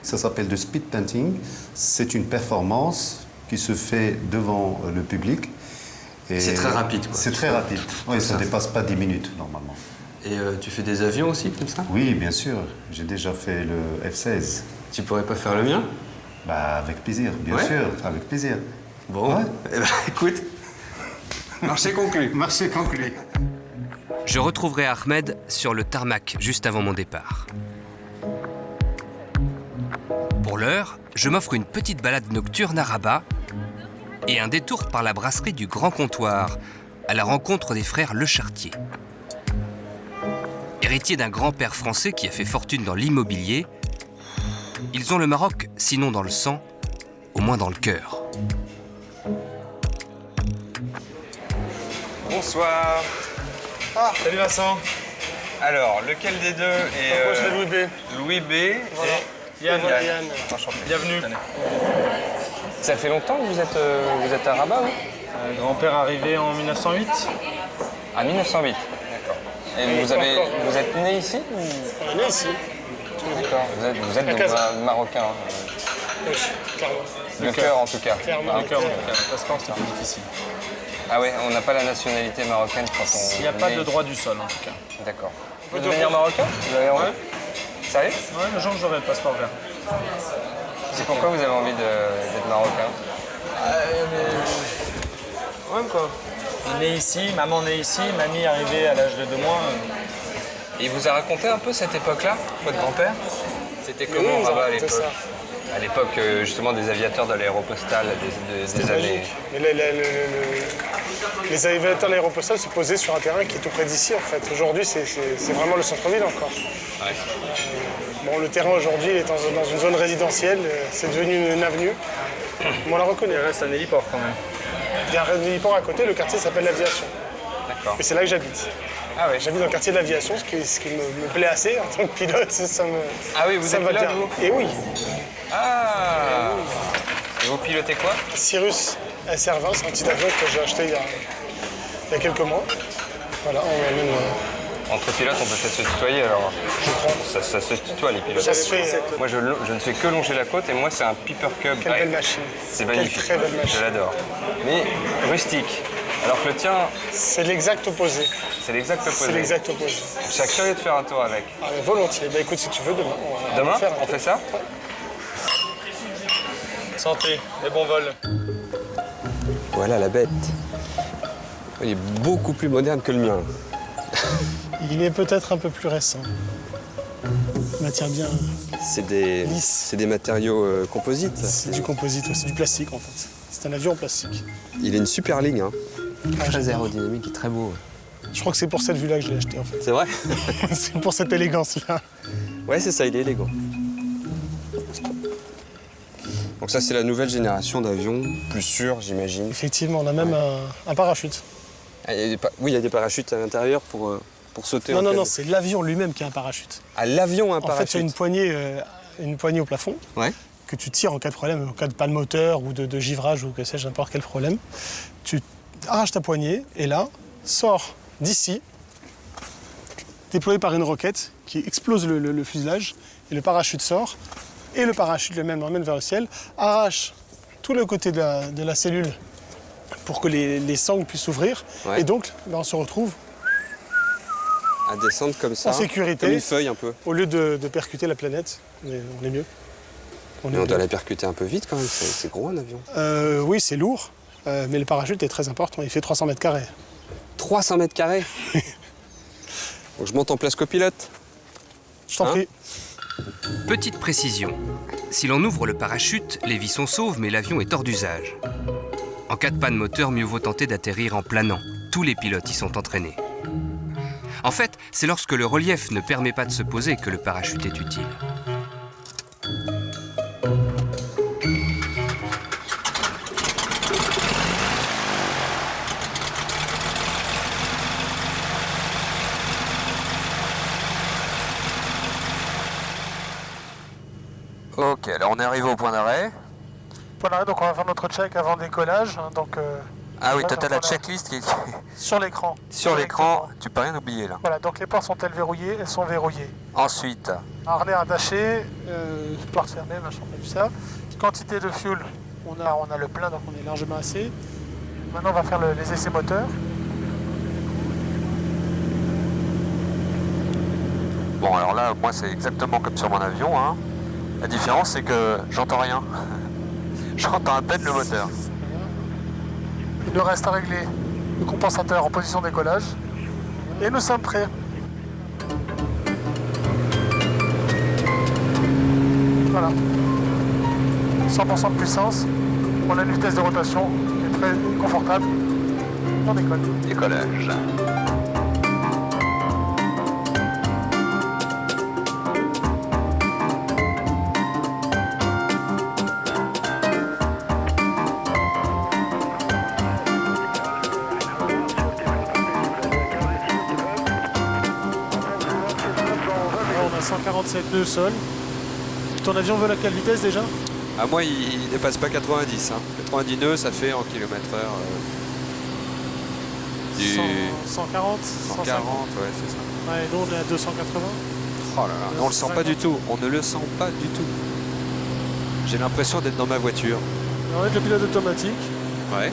Ça s'appelle du speed painting. C'est une performance qui se fait devant le public. C'est très rapide, quoi. C'est très rapide. Oui, ça ne dépasse pas 10 minutes, normalement. Et tu fais des avions aussi, comme ça? Oui, bien sûr. J'ai déjà fait le F-16. Tu pourrais pas faire le mien? Avec plaisir, bien sûr. Avec plaisir. Bon, écoute, marché conclu. Marché conclu. Je retrouverai Ahmed sur le tarmac juste avant mon départ. Pour l'heure, je m'offre une petite balade nocturne à Rabat et un détour par la brasserie du Grand Comptoir à la rencontre des frères Le Chartier. Héritiers d'un grand-père français qui a fait fortune dans l'immobilier, ils ont le Maroc, sinon dans le sang, au moins dans le cœur. Bonsoir. Salut Vincent. Alors, lequel des deux est... Moi, je vais Louis B. Louis B. Voilà. Et Yann. Enchanté. Bienvenue. Ça fait longtemps que vous êtes à Rabat, oui? Grand-père arrivé en 1908. Ah, 1908, d'accord. Et vous êtes né ici ou... Né ici. D'accord, vous êtes donc un Marocain. Oui, clairement. Le cœur en tout cas. Clairement. Le cœur en tout cas. Le passeport, c'était plus difficile. Ah ouais, on n'a pas la nationalité marocaine quand on... Il n'y a pas de droit du sol en tout cas. D'accord. Vous voulez devenir marocain? Vous avez envie? Sérieux? Ouais, le jour où j'aurai le passeport vert. C'est pourquoi vous avez envie d'être marocain? Ouais, quoi. Né ici, maman née ici, mamie arrivée à l'âge de 2 mois. Et il vous a raconté un peu cette époque-là, votre grand-père? C'était comment Rabat à l'époque? À l'époque, justement, des aviateurs de l'aéropostale des années... Mais les aviateurs de l'aéropostale se posaient sur un terrain qui est tout près d'ici, en fait. Aujourd'hui, c'est vraiment le centre-ville encore. Ouais. Bon, le terrain aujourd'hui est dans une zone résidentielle, c'est devenu une avenue. Mais on la reconnaît. Il reste un héliport quand même. Il y a un héliport à côté, le quartier s'appelle l'Aviation. D'accord. Et c'est là que j'habite. Ah oui. J'habite dans le quartier de l'Aviation, ce qui me plaît assez en tant que pilote. Ça me, ah oui, vous êtes pilote, vous? Et oui. Ah. Et vous pilotez quoi? Cirrus SR20, c'est un petit avion que j'ai acheté il y a quelques mois. Voilà, on amène... Entre pilotes, on peut peut-être se tutoyer alors. Je crois. Ça se tutoie les pilotes. Ça se fait. Moi je ne fais que longer la côte et moi c'est un Piper Cub. Quelle belle machine. C'est magnifique. Quelle très belle machine. Je l'adore. Mais rustique. Alors que le tien... C'est l'exact opposé. C'est l'exact opposé. C'est l'exact opposé. Je serais curieux de faire un tour avec. Ah, mais volontiers. Bah écoute, si tu veux, demain. Demain, on fait ça? Ouais. Santé et bon vol. Voilà la bête. Il est beaucoup plus moderne que le mien. Il est peut-être un peu plus récent. Il m'attire bien. C'est des matériaux composites. C'est du composite, c'est du plastique en fait. C'est un avion en plastique. Il a une super ligne. Hein. Très aérodynamique et très beau. Je crois que c'est pour cette vue-là que je l'ai acheté en fait. C'est vrai? C'est pour cette élégance-là. Ouais, c'est ça, il est élégant. Donc ça, c'est la nouvelle génération d'avions, plus sûrs, j'imagine. Effectivement, on a même un parachute. Ah, oui, il y a des parachutes à l'intérieur pour sauter. Non, c'est l'avion lui-même qui a un parachute. Ah, l'avion a un parachute? En fait, il y a une poignée au plafond que tu tires en cas de problème, en cas de panne moteur ou de givrage ou que sais-je, n'importe quel problème. Tu arraches ta poignée et là, sort d'ici, déployé par une roquette qui explose le fuselage et le parachute sort. Et le parachute lui-même l'emmène vers le ciel, arrache tout le côté de la cellule pour que les sangles puissent s'ouvrir. Ouais. Et donc, on se retrouve à descendre comme ça, en sécurité, comme une feuille un peu. Au lieu de percuter la planète, on est mieux. On doit la percuter un peu vite quand même, c'est gros un avion. Oui, c'est lourd, mais le parachute est très important, il fait 300 mètres carrés. 300 mètres carrés? Donc je monte en place copilote. Je t'en prie. Petite précision, si l'on ouvre le parachute, les vis sont sauves, mais l'avion est hors d'usage. En cas de panne moteur, mieux vaut tenter d'atterrir en planant. Tous les pilotes y sont entraînés. En fait, c'est lorsque le relief ne permet pas de se poser que le parachute est utile. Ok, alors on est arrivé au point d'arrêt. Point d'arrêt, donc on va faire notre check avant le décollage. Donc, ah oui, toi t'as la checklist qui est... Sur l'écran. Sur l'écran, tu peux rien oublier là. Voilà, donc les portes sont-elles verrouillées? Elles sont verrouillées. Ensuite. Harnais attaché, porte fermée, machin, on a vu ça. Quantité de fuel, on a le plein, donc on est largement assez. Maintenant on va faire les essais moteurs. Bon alors là, moi c'est exactement comme sur mon avion, hein. La différence, c'est que j'entends rien. J'entends à peine le moteur. Il nous reste à régler le compensateur en position décollage. Et nous sommes prêts. Voilà. 100% de puissance. On a une vitesse de rotation qui est très confortable. On décolle. Décollage. On a 147 nœuds sol. Ton avion vole à quelle vitesse déjà? Ah moi il dépasse pas 90. Hein. 90 nœuds ça fait en km/h. 140 140, ouais c'est ça. Ouais, nous on est à 280. Oh là là, on le sent pas du tout. On ne le sent pas du tout. J'ai l'impression d'être dans ma voiture. On est le pilote automatique. Ouais.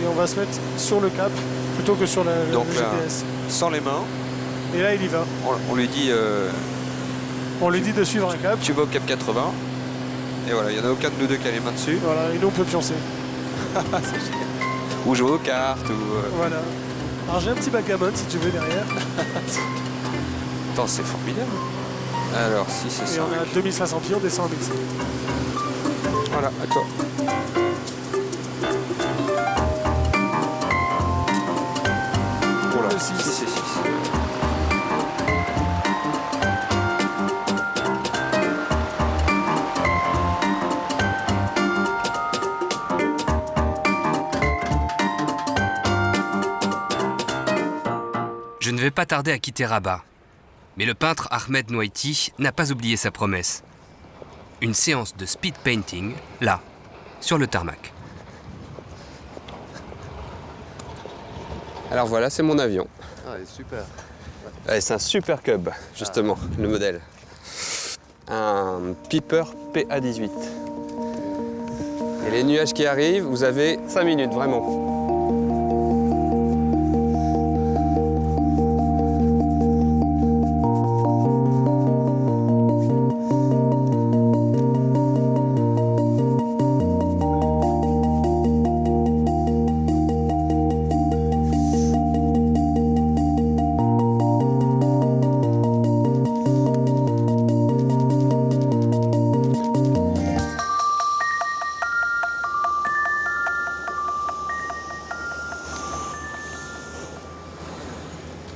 et on va se mettre sur le cap plutôt que sur le GPS. Sans les mains. Et là, il y va. On lui dit... on lui dit de suivre un cap. Tu vas au cap 80. Et voilà, il n'y en a aucun de nous deux qui a les mains dessus. Voilà, et nous on peut pioncer. Ou jouer aux cartes, ou... Voilà. Alors j'ai un petit backgammon si tu veux derrière. Attends, c'est formidable. Alors, si c'est ça. Et on a 2500 pieds, on descend à 1000. Voilà, à toi. Voilà, 6 et 6. Je ne vais pas tarder à quitter Rabat. Mais le peintre Ahmed Nouaiti n'a pas oublié sa promesse. Une séance de speed painting, là, sur le tarmac. Alors voilà, c'est mon avion. Ah, super. Ouais, c'est un Super Cub, justement, le modèle. Un Piper PA18. Et les nuages qui arrivent, vous avez 5 minutes, vraiment.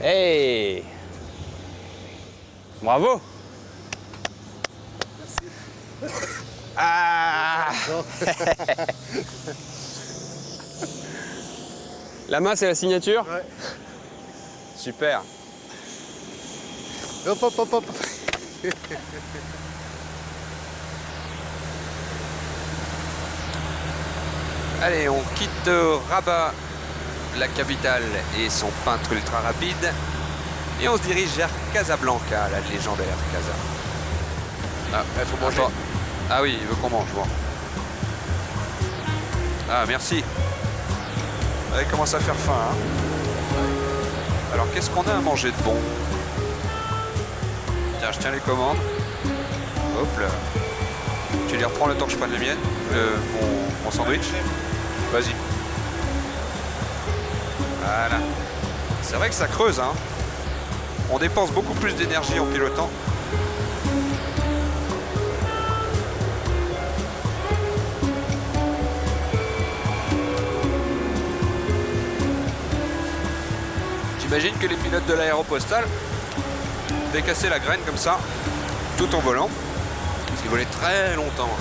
Hey! Bravo! Merci. Ah! La main, c'est la signature? Ouais. Super. Hop, hop, hop, hop. Allez, on quitte Rabat, la capitale et son peintre ultra rapide, et on se dirige vers Casablanca, la légendaire Casa. Ah, il faut manger. Ah oui, il veut qu'on mange, bon. Ah, merci. Il commence à faire faim, hein. Alors, qu'est-ce qu'on a à manger de bon? Tiens, je tiens les commandes. Hop là. Tu les reprends le temps que je prenne les miennes, mon sandwich. Vas-y. Voilà. C'est vrai que ça creuse, hein. On dépense beaucoup plus d'énergie en pilotant. J'imagine que les pilotes de l'aéropostale décassaient la graine comme ça, tout en volant, parce qu'ils volaient très longtemps.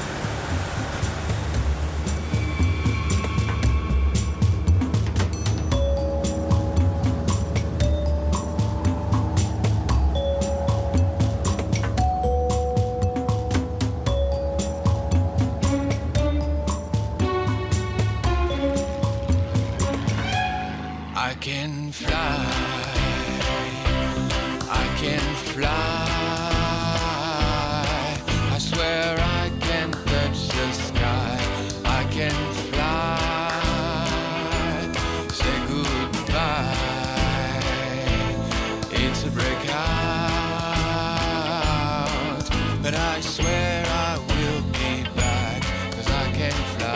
I can fly, I can fly. I swear I can touch the sky. I can fly. Say goodbye. It's a breakout, but I swear I will be back, 'cause I can fly.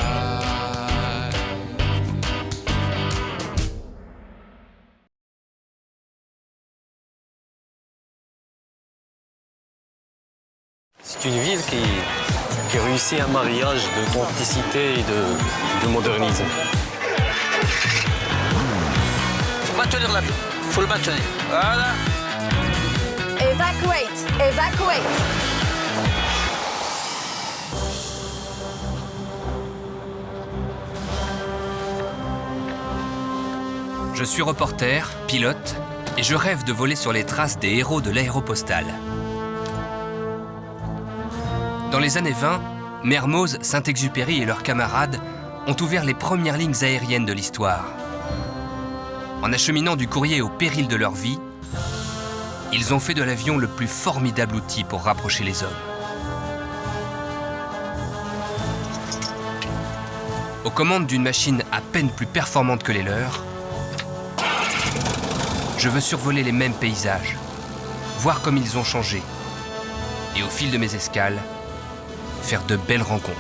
C'est une ville qui réussit un mariage d'authenticité et de modernisme. Faut maintenir l'avion. Faut le maintenir. Voilà. Evacuate. Evacuate. Je suis reporter, pilote, et je rêve de voler sur les traces des héros de l'aéropostale. Dans les années 20, Mermoz, Saint-Exupéry et leurs camarades ont ouvert les premières lignes aériennes de l'histoire. En acheminant du courrier au péril de leur vie, ils ont fait de l'avion le plus formidable outil pour rapprocher les hommes. aux commandes d'une machine à peine plus performante que les leurs, je veux survoler les mêmes paysages, voir comme ils ont changé, et au fil de mes escales, faire de belles rencontres.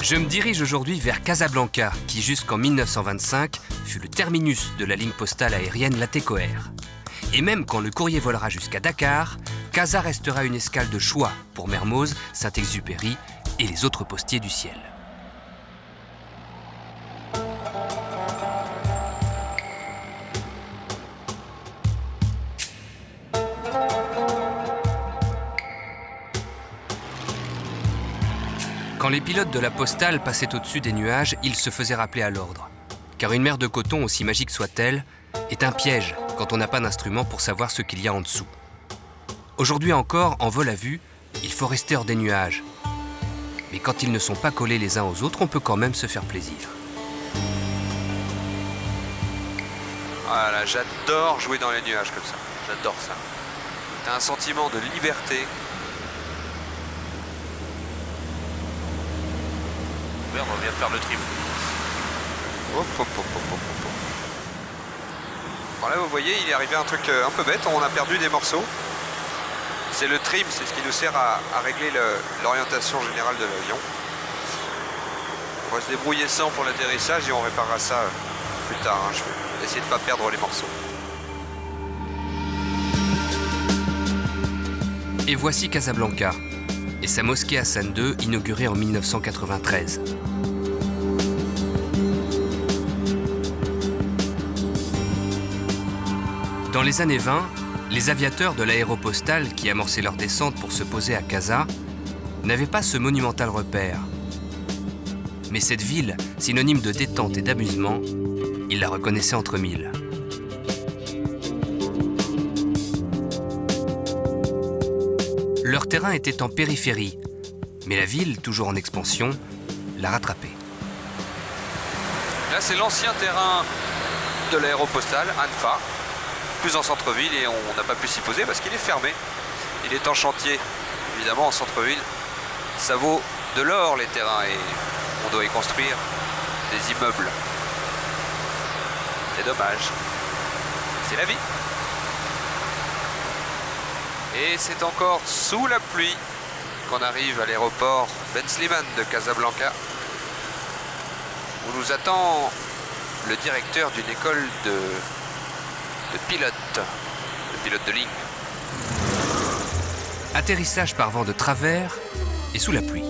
Je me dirige aujourd'hui vers Casablanca, qui jusqu'en 1925 fut le terminus de la ligne postale aérienne Latécoère. Et même quand le courrier volera jusqu'à Dakar, Casa restera une escale de choix pour Mermoz, Saint-Exupéry et les autres postiers du ciel. Quand les pilotes de la postale passaient au-dessus des nuages, ils se faisaient rappeler à l'ordre. Car une mer de coton, aussi magique soit-elle, est un piège quand on n'a pas d'instrument pour savoir ce qu'il y a en dessous. Aujourd'hui encore, en vol à vue, il faut rester hors des nuages. Mais quand ils ne sont pas collés les uns aux autres, on peut quand même se faire plaisir. Voilà, j'adore jouer dans les nuages comme ça. J'adore ça. T'as un sentiment de liberté. Merde, on vient de faire le trim. Hop, hop, hop, hop, hop, hop. Bon, là, vous voyez, il est arrivé un truc un peu bête. On a perdu des morceaux. C'est le trim, c'est ce qui nous sert à régler l'orientation générale de l'avion. On va se débrouiller sans pour l'atterrissage et on réparera ça plus tard. Hein. Je vais essayer de ne pas perdre les morceaux. Et voici Casablanca et sa mosquée Hassan II, inaugurée en 1993. Dans les années 20, les aviateurs de l'aéropostale qui amorçaient leur descente pour se poser à Casa n'avaient pas ce monumental repère. Mais cette ville, synonyme de détente et d'amusement, ils la reconnaissaient entre mille. Leur terrain était en périphérie, mais la ville, toujours en expansion, l'a rattrapé. Là, c'est l'ancien terrain de l'aéropostale, Anfa, plus en centre-ville, et on n'a pas pu s'y poser parce qu'il est fermé. Il est en chantier. Évidemment, en centre-ville, ça vaut de l'or les terrains et on doit y construire des immeubles. C'est dommage. C'est la vie. Et c'est encore sous la pluie qu'on arrive à l'aéroport Ben Slimane de Casablanca, où nous attend le directeur d'une école de pilote de ligne. Atterrissage par vent de travers et sous la pluie.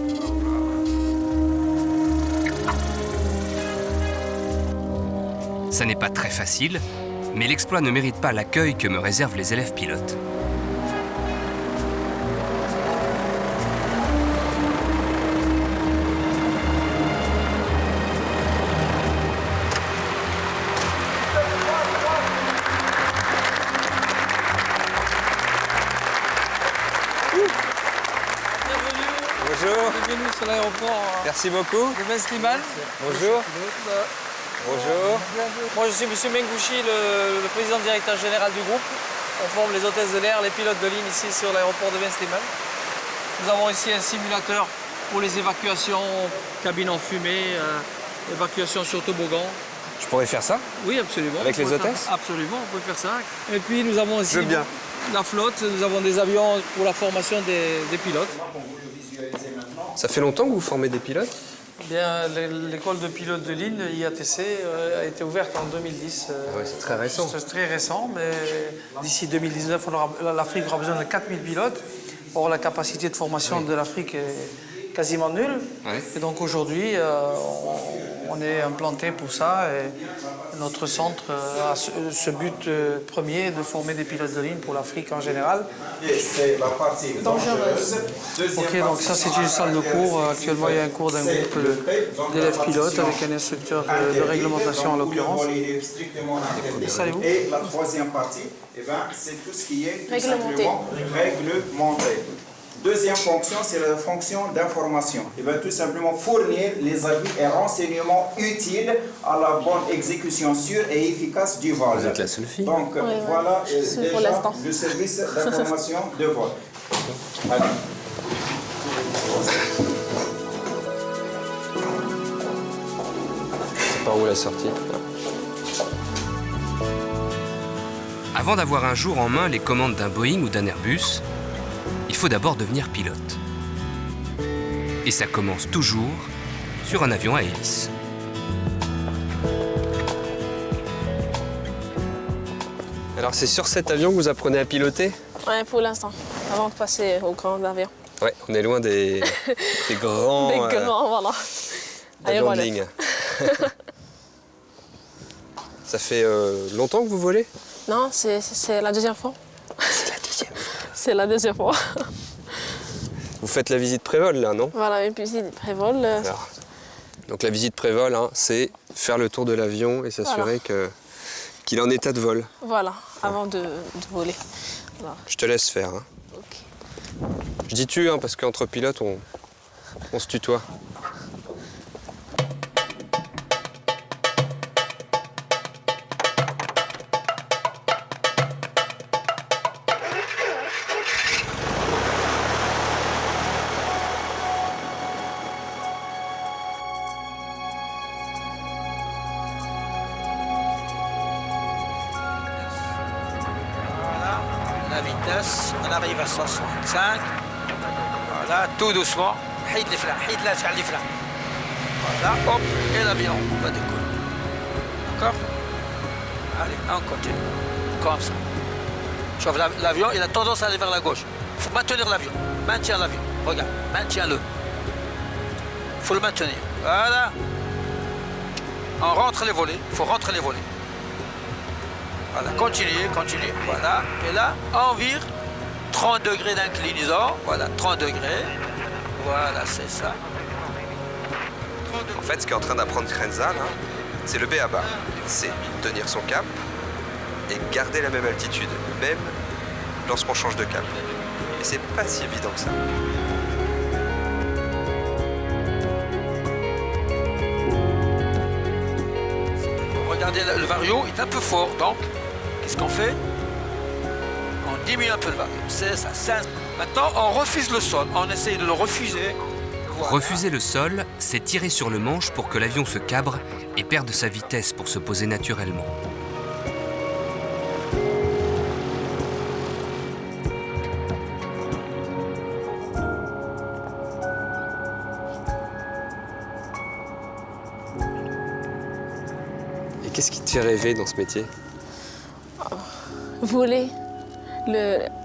Ça n'est pas très facile, mais l'exploit ne mérite pas l'accueil que me réservent les élèves pilotes. Bienvenue sur l'aéroport. Merci beaucoup. De Ben Slimane. Bonjour. Bonjour. Moi je suis M. Mengouchi, le président directeur général du groupe. On forme les hôtesses de l'air, les pilotes de ligne ici sur l'aéroport de Ben Slimane. Nous avons ici un simulateur pour les évacuations, cabine en fumée, évacuation sur toboggan. Je pourrais faire ça? Oui, absolument. Avec les hôtesses? Absolument, on peut faire ça. Et puis nous avons aussi la flotte, nous avons des avions pour la formation des pilotes. Ça fait longtemps que vous formez des pilotes? Bien, l'école de pilote de ligne, IATC, a été ouverte en 2010. Ouais, c'est très récent. C'est très récent, mais d'ici 2019, l'Afrique aura besoin de 4000 pilotes. Or, la capacité de formation de l'Afrique est quasiment nulle. Ouais. Et donc aujourd'hui, on est implanté pour ça. Et notre centre a ce but premier de former des pilotes de ligne pour l'Afrique en général. C'est la partie dangereuse. Ok, donc ça c'est une salle de cours. Actuellement, il y a un cours d'un groupe d'élèves pilotes avec un instructeur de réglementation en l'occurrence. Et la troisième partie, c'est tout ce qui est réglementé. Réglementé. Deuxième fonction, c'est la fonction d'information. Il va tout simplement fournir les avis et renseignements utiles à la bonne exécution sûre et efficace du vol. Vous êtes la seule fille. Donc voilà déjà le service d'information de vol. Allez. C'est par où la sortie? Avant d'avoir un jour en main les commandes d'un Boeing ou d'un Airbus, il faut d'abord devenir pilote. Et ça commence toujours sur un avion à hélice. Alors c'est sur cet avion que vous apprenez à piloter? Ouais, pour l'instant, avant de passer au grand avion. Ouais, on est loin des grands... Des grands, voilà. avions de ligne. Ça fait longtemps que vous volez? Non, c'est la deuxième fois. C'est la deuxième fois. C'est la deuxième fois. Vous faites la visite pré-vol là, non? Voilà, une visite pré-vol. Donc la visite pré-vol, hein, c'est faire le tour de l'avion et s'assurer qu'il est en état de vol. Voilà, avant de voler. Voilà. Je te laisse faire. Hein. Okay. Je dis tu, hein, parce qu'entre pilotes, on se tutoie. La vitesse, on arrive à 65. Voilà, tout doucement. Hid les flancs, hid la faire les flancs. Voilà, hop, et l'avion va décoller. D'accord? Allez, on continue. Comme ça. Sauf l'avion, il a tendance à aller vers la gauche. Il faut maintenir l'avion. Maintiens l'avion. Regarde, maintiens-le. Il faut le maintenir. Voilà. On rentre les volets. Il faut rentrer les volets. Voilà, continuez, continuez. Voilà. Et là, on vire 30 degrés d'inclinaison. Voilà, 30 degrés. Voilà, c'est ça. En fait, ce qu'est en train d'apprendre Krenza, là, c'est le b.a.-ba. C'est tenir son cap et garder la même altitude, même lorsqu'on change de cap. Et c'est pas si évident que ça. Regardez, le vario est un peu fort, donc qu'est-ce qu'on fait? On diminue un peu le vario. C'est ça. Maintenant, on refuse le sol. On essaye de le refuser. Voilà. Refuser le sol, c'est tirer sur le manche pour que l'avion se cabre et perde sa vitesse pour se poser naturellement. Et qu'est-ce qui te fait rêver dans ce métier? Voler.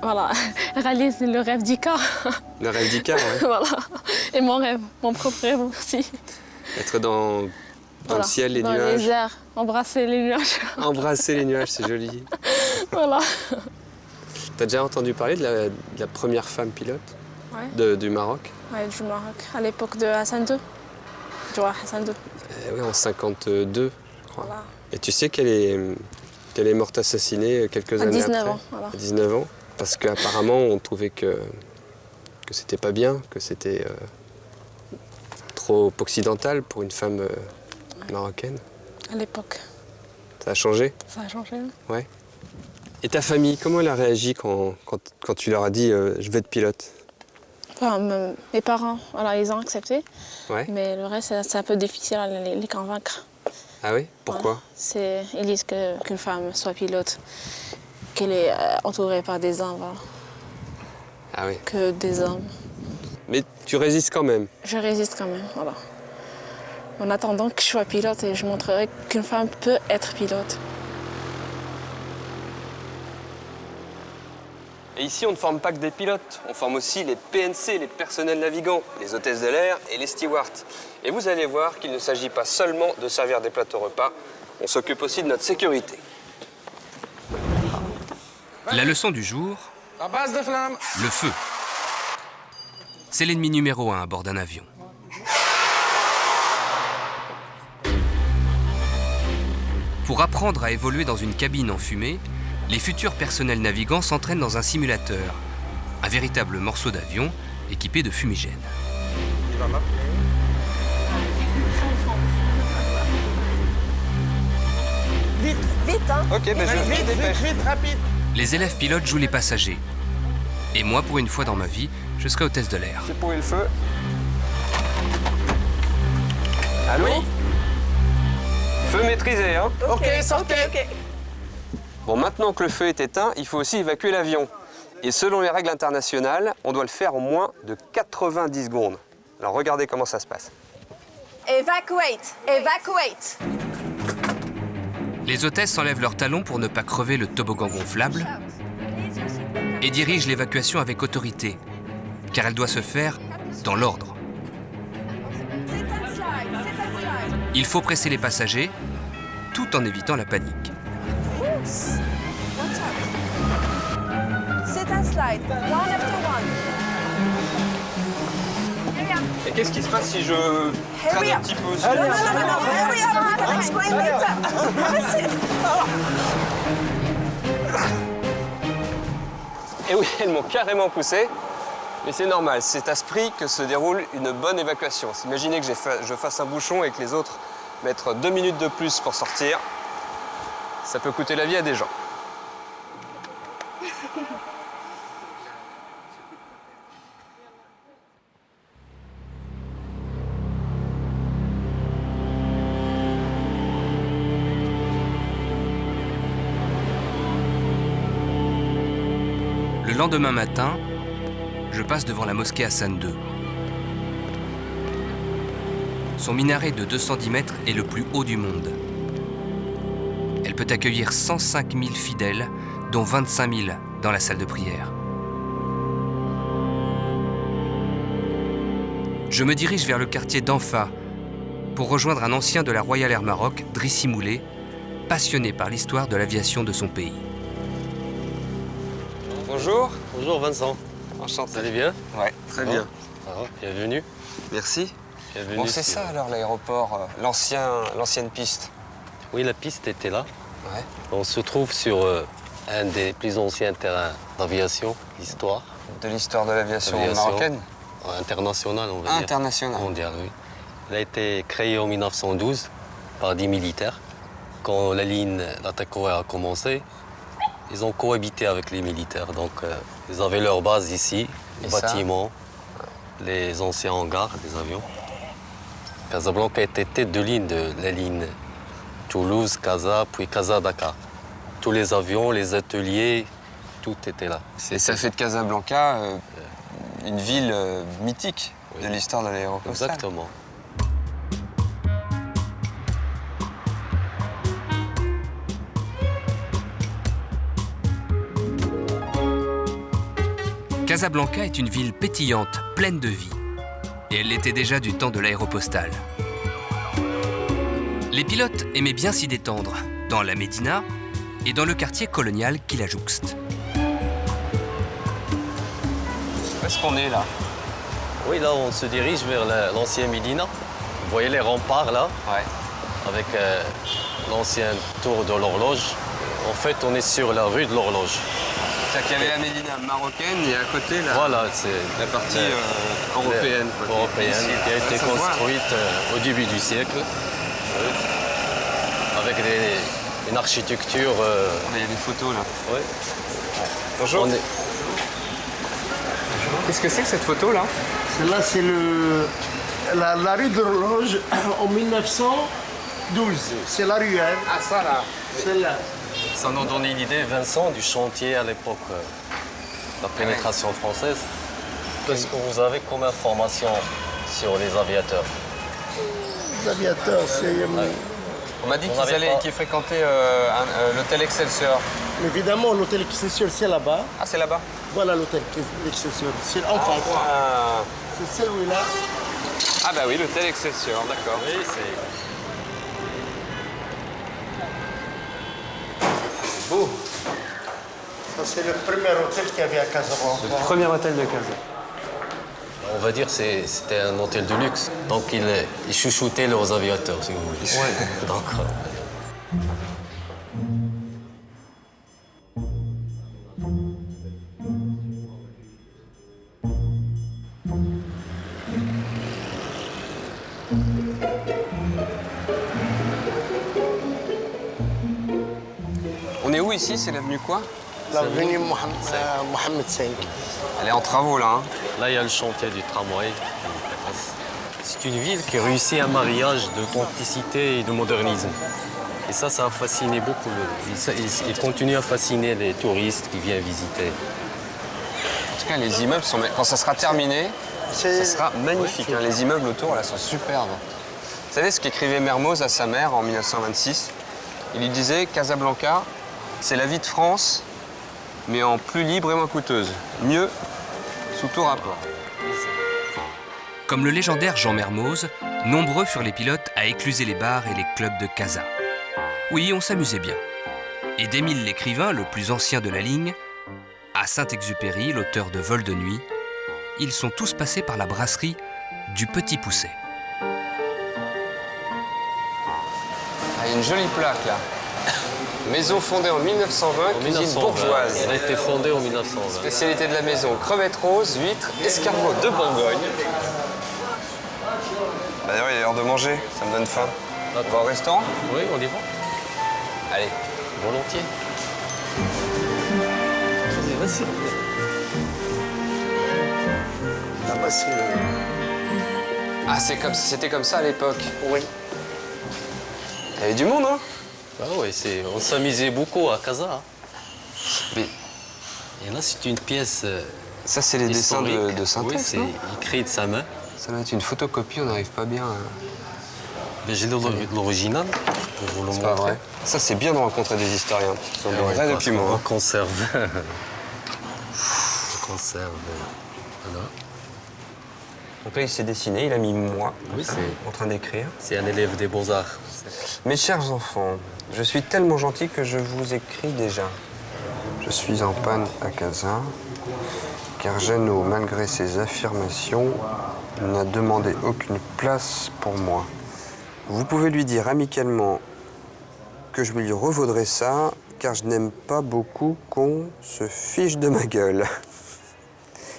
Voilà, réaliser le rêve d'Ika. Le rêve d'Ika, ouais. Voilà. Et mon rêve, mon propre rêve aussi. Être dans le ciel, les nuages. Dans les airs, embrasser les nuages. Embrasser les nuages, c'est joli. Voilà. T'as déjà entendu parler de la première femme pilote du Maroc? Ouais, du Maroc, à l'époque de Hassan II. Du roi Hassan II. Oui, en 52, je crois. Voilà. Et tu sais qu'elle est morte assassinée quelques années après. 19 ans, voilà. À 19 ans. Parce qu'apparemment, on trouvait que c'était pas bien, que c'était trop occidental pour une femme marocaine. À l'époque. Ça a changé? Ça a changé. Ouais. Et ta famille, comment elle a réagi quand tu leur as dit je veux être pilote? Enfin, mes parents, alors ils ont accepté. Ouais. Mais le reste, c'est un peu difficile à les convaincre. Ah oui? Pourquoi? Ouais. Ils disent qu'une femme soit pilote, qu'elle est entourée par des hommes. Voilà. Ah oui. Que des hommes. Mais tu résistes quand même? Je résiste quand même, voilà. En attendant que je sois pilote, et je montrerai qu'une femme peut être pilote. Et ici, on ne forme pas que des pilotes, on forme aussi les PNC, les personnels navigants, les hôtesses de l'air et les stewards. Et vous allez voir qu'il ne s'agit pas seulement de servir des plateaux repas, on s'occupe aussi de notre sécurité. La leçon du jour, La base de flamme. le feu. C'est l'ennemi numéro 1 à bord d'un avion. Pour apprendre à évoluer dans une cabine enfumée, les futurs personnels navigants s'entraînent dans un simulateur. Un véritable morceau d'avion équipé de fumigène. Il va m'appeler. Vite, vite, hein. Ok, ben vite, rapide. Les élèves pilotes jouent les passagers. Et moi, pour une fois dans ma vie, je serai hôtesse de l'air. J'ai pourri le feu. Allô? Oui. Feu maîtrisé, hein? Ok, sortez. Ok. Bon, maintenant que le feu est éteint, il faut aussi évacuer l'avion. Et selon les règles internationales, on doit le faire en moins de 90 secondes. Alors regardez comment ça se passe. Evacuate, evacuate. Les hôtesses enlèvent leurs talons pour ne pas crever le toboggan gonflable et dirigent l'évacuation avec autorité, car elle doit se faire dans l'ordre. Il faut presser les passagers tout en évitant la panique. Sit and slide, one after one. Et qu'est-ce qui se passe si je traîne un petit peu? Non, hurry up, we can explain later. Et oui, elles m'ont carrément poussé. Mais c'est normal, c'est à ce prix que se déroule une bonne évacuation. Imaginez que je fasse un bouchon et que les autres mettent 2 minutes de plus pour sortir. Ça peut coûter la vie à des gens. Le lendemain matin, je passe devant la mosquée Hassan II. Son minaret de 210 mètres est le plus haut du monde. Elle peut accueillir 105 000 fidèles, dont 25 000 dans la salle de prière. Je me dirige vers le quartier d'Anfa pour rejoindre un ancien de la Royal Air Maroc, Drissi Moulé, passionné par l'histoire de l'aviation de son pays. Bonjour. Bonjour Vincent. Enchanté. Vous allez bien? Ouais, très bien. Bienvenue. Merci. Bienvenue. Bon, c'est ça alors l'aéroport, l'ancienne piste. Oui, la piste était là. Ouais. On se trouve sur un des plus anciens terrains d'aviation, l'histoire. De l'histoire de l'aviation marocaine? Internationale, on va dire. Internationale. Mondiale, oui. Elle a été créée en 1912 par des militaires. Quand la ligne d'Atakoué a commencé, ils ont cohabité avec les militaires. Donc, ils avaient leur base ici, les bâtiments, les anciens hangars des avions. Casablanca était tête de ligne de la ligne Toulouse, Casa, puis Casa-Dakar. Tous les avions, les ateliers, tout était là. Et ça fait de Casablanca une ville mythique de l'histoire de l'aéropostale. Exactement. Casablanca est une ville pétillante, pleine de vie. Et elle l'était déjà du temps de l'aéropostale. Les pilotes aimaient bien s'y détendre, dans la Médina et dans le quartier colonial qui la jouxte. Où est-ce qu'on est là? Oui, là, on se dirige vers l'ancien Médina. Vous voyez les remparts là? Ouais. Avec l'ancienne tour de l'horloge. En fait, on est sur la rue de l'horloge. C'est-à-dire qu'il y avait la Médina marocaine et à côté voilà, c'est la partie européenne. Européenne qui a été construite au début du siècle. Avec une architecture. Il y a des photos là. Oui. Bonjour. Qu'est-ce que c'est que cette photo là? Celle-là, c'est la rue de l'horloge en 1912. C'est la rue, hein? Ah, ça là? Celle-là. Ça nous donne une idée, Vincent, du chantier à l'époque de la pénétration française. Qu'est-ce que vous avez comme information sur les aviateurs? Les aviateurs, c'est... On m'a dit qu'ils fréquentaient l'hôtel Excelsior. Évidemment, l'hôtel Excelsior, c'est là-bas. Ah, c'est là-bas? Voilà l'hôtel Excelsior. C'est en face. C'est celui-là. Ah bah oui, l'hôtel Excelsior, d'accord. Oui, c'est... Beau. Ça, c'est le premier hôtel qu'il y avait à Casablanca. Le premier hôtel de Casablanca. On va dire que c'était un hôtel de luxe. Donc, ils chouchoutaient leurs aviateurs, si vous voulez. Ouais. Donc, ici, c'est l'avenue quoi? L'avenue Mohamed V. Elle est en travaux là. Hein. Là, il y a le chantier du tramway. C'est une ville qui réussit un mariage d'authenticité et de modernisme. Et ça a fasciné beaucoup. Il continue à fasciner les touristes qui viennent visiter. En tout cas, les immeubles, quand ça sera terminé, ça sera magnifique. Hein. Les immeubles autour, là, sont superbes. Vous savez ce qu'écrivait Mermoz à sa mère en 1926? Il lui disait « Casablanca, c'est la vie de France, mais en plus libre et moins coûteuse. Mieux, sous tout rapport. » Comme le légendaire Jean Mermoz, nombreux furent les pilotes à écluser les bars et les clubs de Casa. Oui, on s'amusait bien. Et d'Émile l'écrivain, le plus ancien de la ligne, à Saint-Exupéry, l'auteur de Vol de nuit, ils sont tous passés par la brasserie du Petit Pousset. Ah, il y a une jolie plaque là. Maison fondée en 1920, cuisine bourgeoise. Elle a été fondée en 1920. Spécialité de la maison, crevettes roses, huîtres, escargots de Bourgogne. Bah d'ailleurs, il est l'heure de manger, ça me donne faim. On va au restaurant? Oui, on y va. Allez. Volontiers. Vas-y. Là-bas, c'est Ah, c'était comme ça à l'époque? Oui. Il y avait du monde, hein? Ah oui, on s'amusait beaucoup à Casa. Hein. Mais... Et là, c'est une pièce. Ça, c'est les dessins de synthèse. Oui, c'est écrit de sa main. Ça doit être une photocopie, on n'arrive pas bien à... Mais j'ai l'original, pour vous le montrer. Pas vrai. Ça, c'est bien de rencontrer des historiens. Ce sont de vrais documents. On conserve. On conserve. Voilà. Donc là, il s'est dessiné, il a mis moi. Oui, c'est en train d'écrire. C'est un élève des Beaux-Arts. Mes chers enfants, je suis tellement gentil que je vous écris déjà. Je suis en panne à Casa, car Jeannot, malgré ses affirmations, n'a demandé aucune place pour moi. Vous pouvez lui dire amicalement que je lui revaudrai ça, car je n'aime pas beaucoup qu'on se fiche de ma gueule.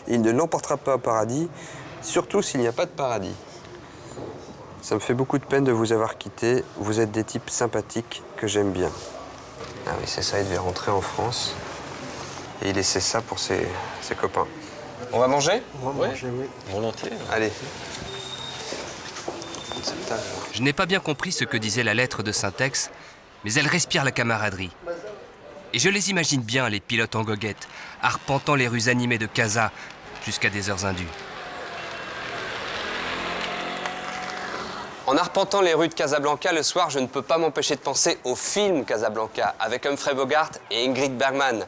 Il ne l'emportera pas au paradis, surtout s'il n'y a pas de paradis. Ça me fait beaucoup de peine de vous avoir quitté. Vous êtes des types sympathiques que j'aime bien. Ah oui, c'est ça, il devait rentrer en France et il laissait ça pour ses copains. On va manger? On va manger, oui. Volontiers. Allez. Je n'ai pas bien compris ce que disait la lettre de Syntex, mais elle respire la camaraderie. Et je les imagine bien, les pilotes en goguette, arpentant les rues animées de Casa jusqu'à des heures indues. En arpentant les rues de Casablanca le soir, je ne peux pas m'empêcher de penser au film Casablanca avec Humphrey Bogart et Ingrid Bergman.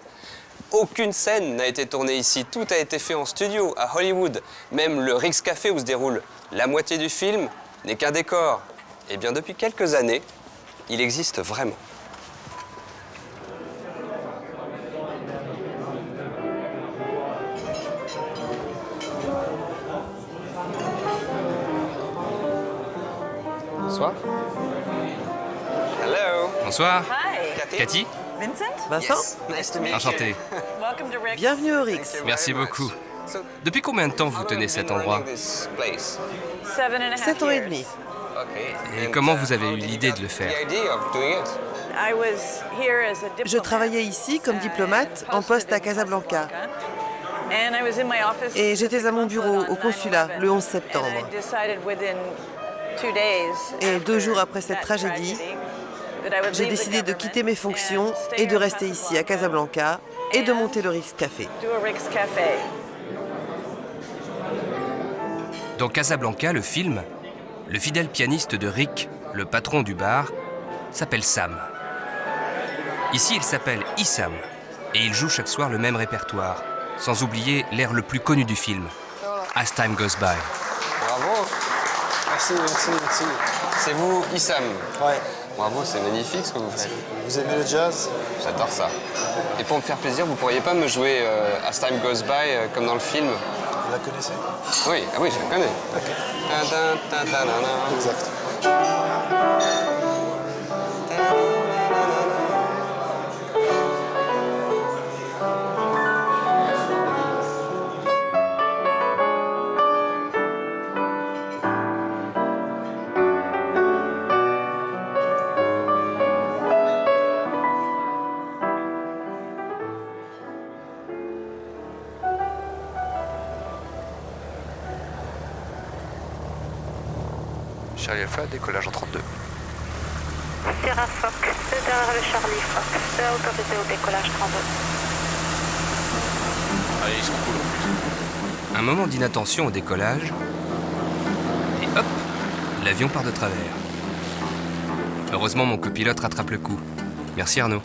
Aucune scène n'a été tournée ici, tout a été fait en studio, à Hollywood. Même le Rick's Café où se déroule la moitié du film n'est qu'un décor. Eh bien, depuis quelques années, il existe vraiment. Bonsoir. Hello. Bonsoir. Hi. Cathy? Vincent? Vincent? Enchanté. Bienvenue au Rix. Merci beaucoup. Depuis combien de temps vous tenez cet endroit? 7 ans et demi. Et comment vous avez eu l'idée de le faire? Je travaillais ici comme diplomate en poste à Casablanca. Et j'étais à mon bureau au consulat le 11 septembre. Et 2 jours après cette tragédie, j'ai décidé de quitter mes fonctions et de rester ici à Casablanca et de monter le Rick's Café. Dans Casablanca, le film, le fidèle pianiste de Rick, le patron du bar, s'appelle Sam. Ici, il s'appelle Issam et il joue chaque soir le même répertoire, sans oublier l'air le plus connu du film, As Time Goes By. Bravo. Merci, merci, merci. C'est vous, Issam? Ouais. Bravo, c'est magnifique ce que vous faites. Vous aimez le jazz? J'adore ça. Et pour me faire plaisir, vous pourriez pas me jouer As Time Goes By comme dans le film? Vous la connaissez? Oui, ah oui, je la connais. Ok. Exact. Charlie Alpha, décollage en 32. Sierra Fox, c'est derrière le Charlie Fox, c'est autorisé au décollage 32. Allez, ils sont cool en plus. Un moment d'inattention au décollage, et hop, l'avion part de travers. Heureusement, mon copilote rattrape le coup. Merci Arnaud.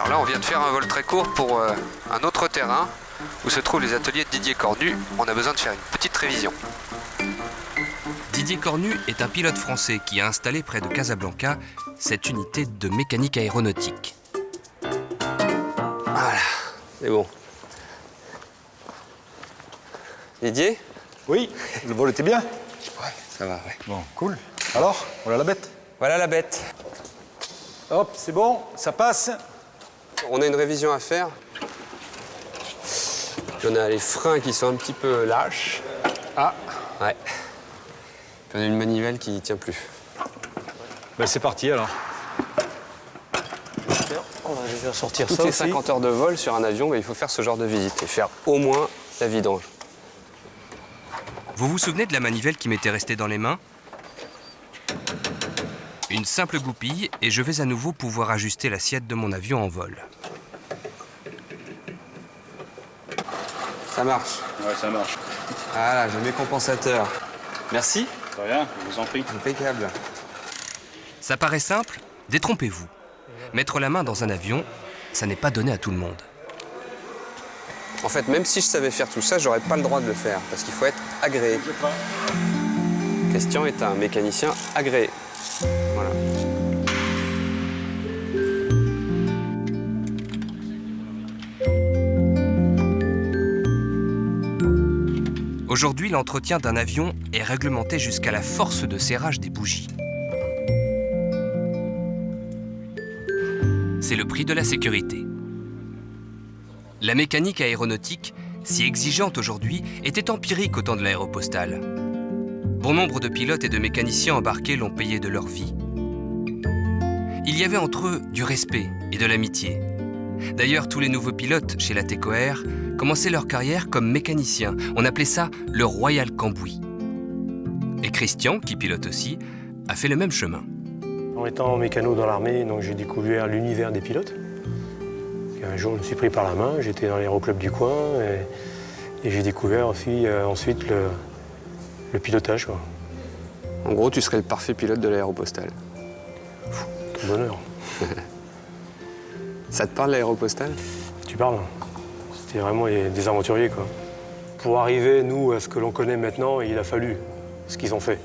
Là, on vient de faire un vol très court pour un autre terrain où se trouvent les ateliers de Didier Cornu. On a besoin de faire une petite révision. Didier Cornu est un pilote français qui a installé près de Casablanca cette unité de mécanique aéronautique. Voilà, c'est bon. Didier? Oui, le vol était bien? Ouais, ça va, ouais. Bon, cool. Alors, voilà la bête? Voilà la bête. Hop, c'est bon, ça passe. On a une révision à faire. Puis on a les freins qui sont un petit peu lâches. Ah. Ouais. Puis on a une manivelle qui ne tient plus. Ben c'est parti alors. On va déjà sortir Toutes ça les aussi. 50 heures de vol sur un avion, il faut faire ce genre de visite et faire au moins la vidange. Vous vous souvenez de la manivelle qui m'était restée dans les mains? Une simple goupille et je vais à nouveau pouvoir ajuster l'assiette de mon avion en vol. Ça marche. Ouais, ça marche. Voilà, j'ai mes compensateurs. Merci. De rien, je vous en prie. Impeccable. Ça paraît simple? Détrompez-vous. Mettre la main dans un avion, ça n'est pas donné à tout le monde. En fait, même si je savais faire tout ça, j'aurais pas le droit de le faire parce qu'il faut être agréé. Christian est un mécanicien agréé. Voilà. Aujourd'hui, l'entretien d'un avion est réglementé jusqu'à la force de serrage des bougies. C'est le prix de la sécurité. La mécanique aéronautique, si exigeante aujourd'hui, était empirique au temps de l'aéropostale. Bon nombre de pilotes et de mécaniciens embarqués l'ont payé de leur vie. Il y avait entre eux du respect et de l'amitié. D'ailleurs, tous les nouveaux pilotes chez la TECOR commençaient leur carrière comme mécaniciens. On appelait ça le Royal Cambouis. Et Christian, qui pilote aussi, a fait le même chemin. En étant mécano dans l'armée, donc j'ai découvert l'univers des pilotes. Et un jour, je me suis pris par la main, j'étais dans l'aéroclub du coin et j'ai découvert aussi, ensuite le pilotage, quoi. En gros, tu serais le parfait pilote de l'aéropostale. Quel bonheur. Ça te parle, l'aéropostale? Tu parles. C'était vraiment des aventuriers, quoi. Pour arriver, nous, à ce que l'on connaît maintenant, il a fallu ce qu'ils ont fait.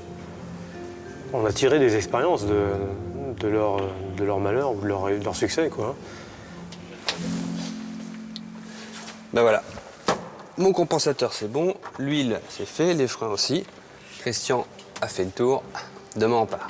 On a tiré des expériences de leur malheur ou de leur succès, quoi. Ben voilà. Mon compensateur, c'est bon. L'huile, c'est fait. Les freins aussi. Christian a fait le tour. Demain, on part.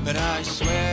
But I swear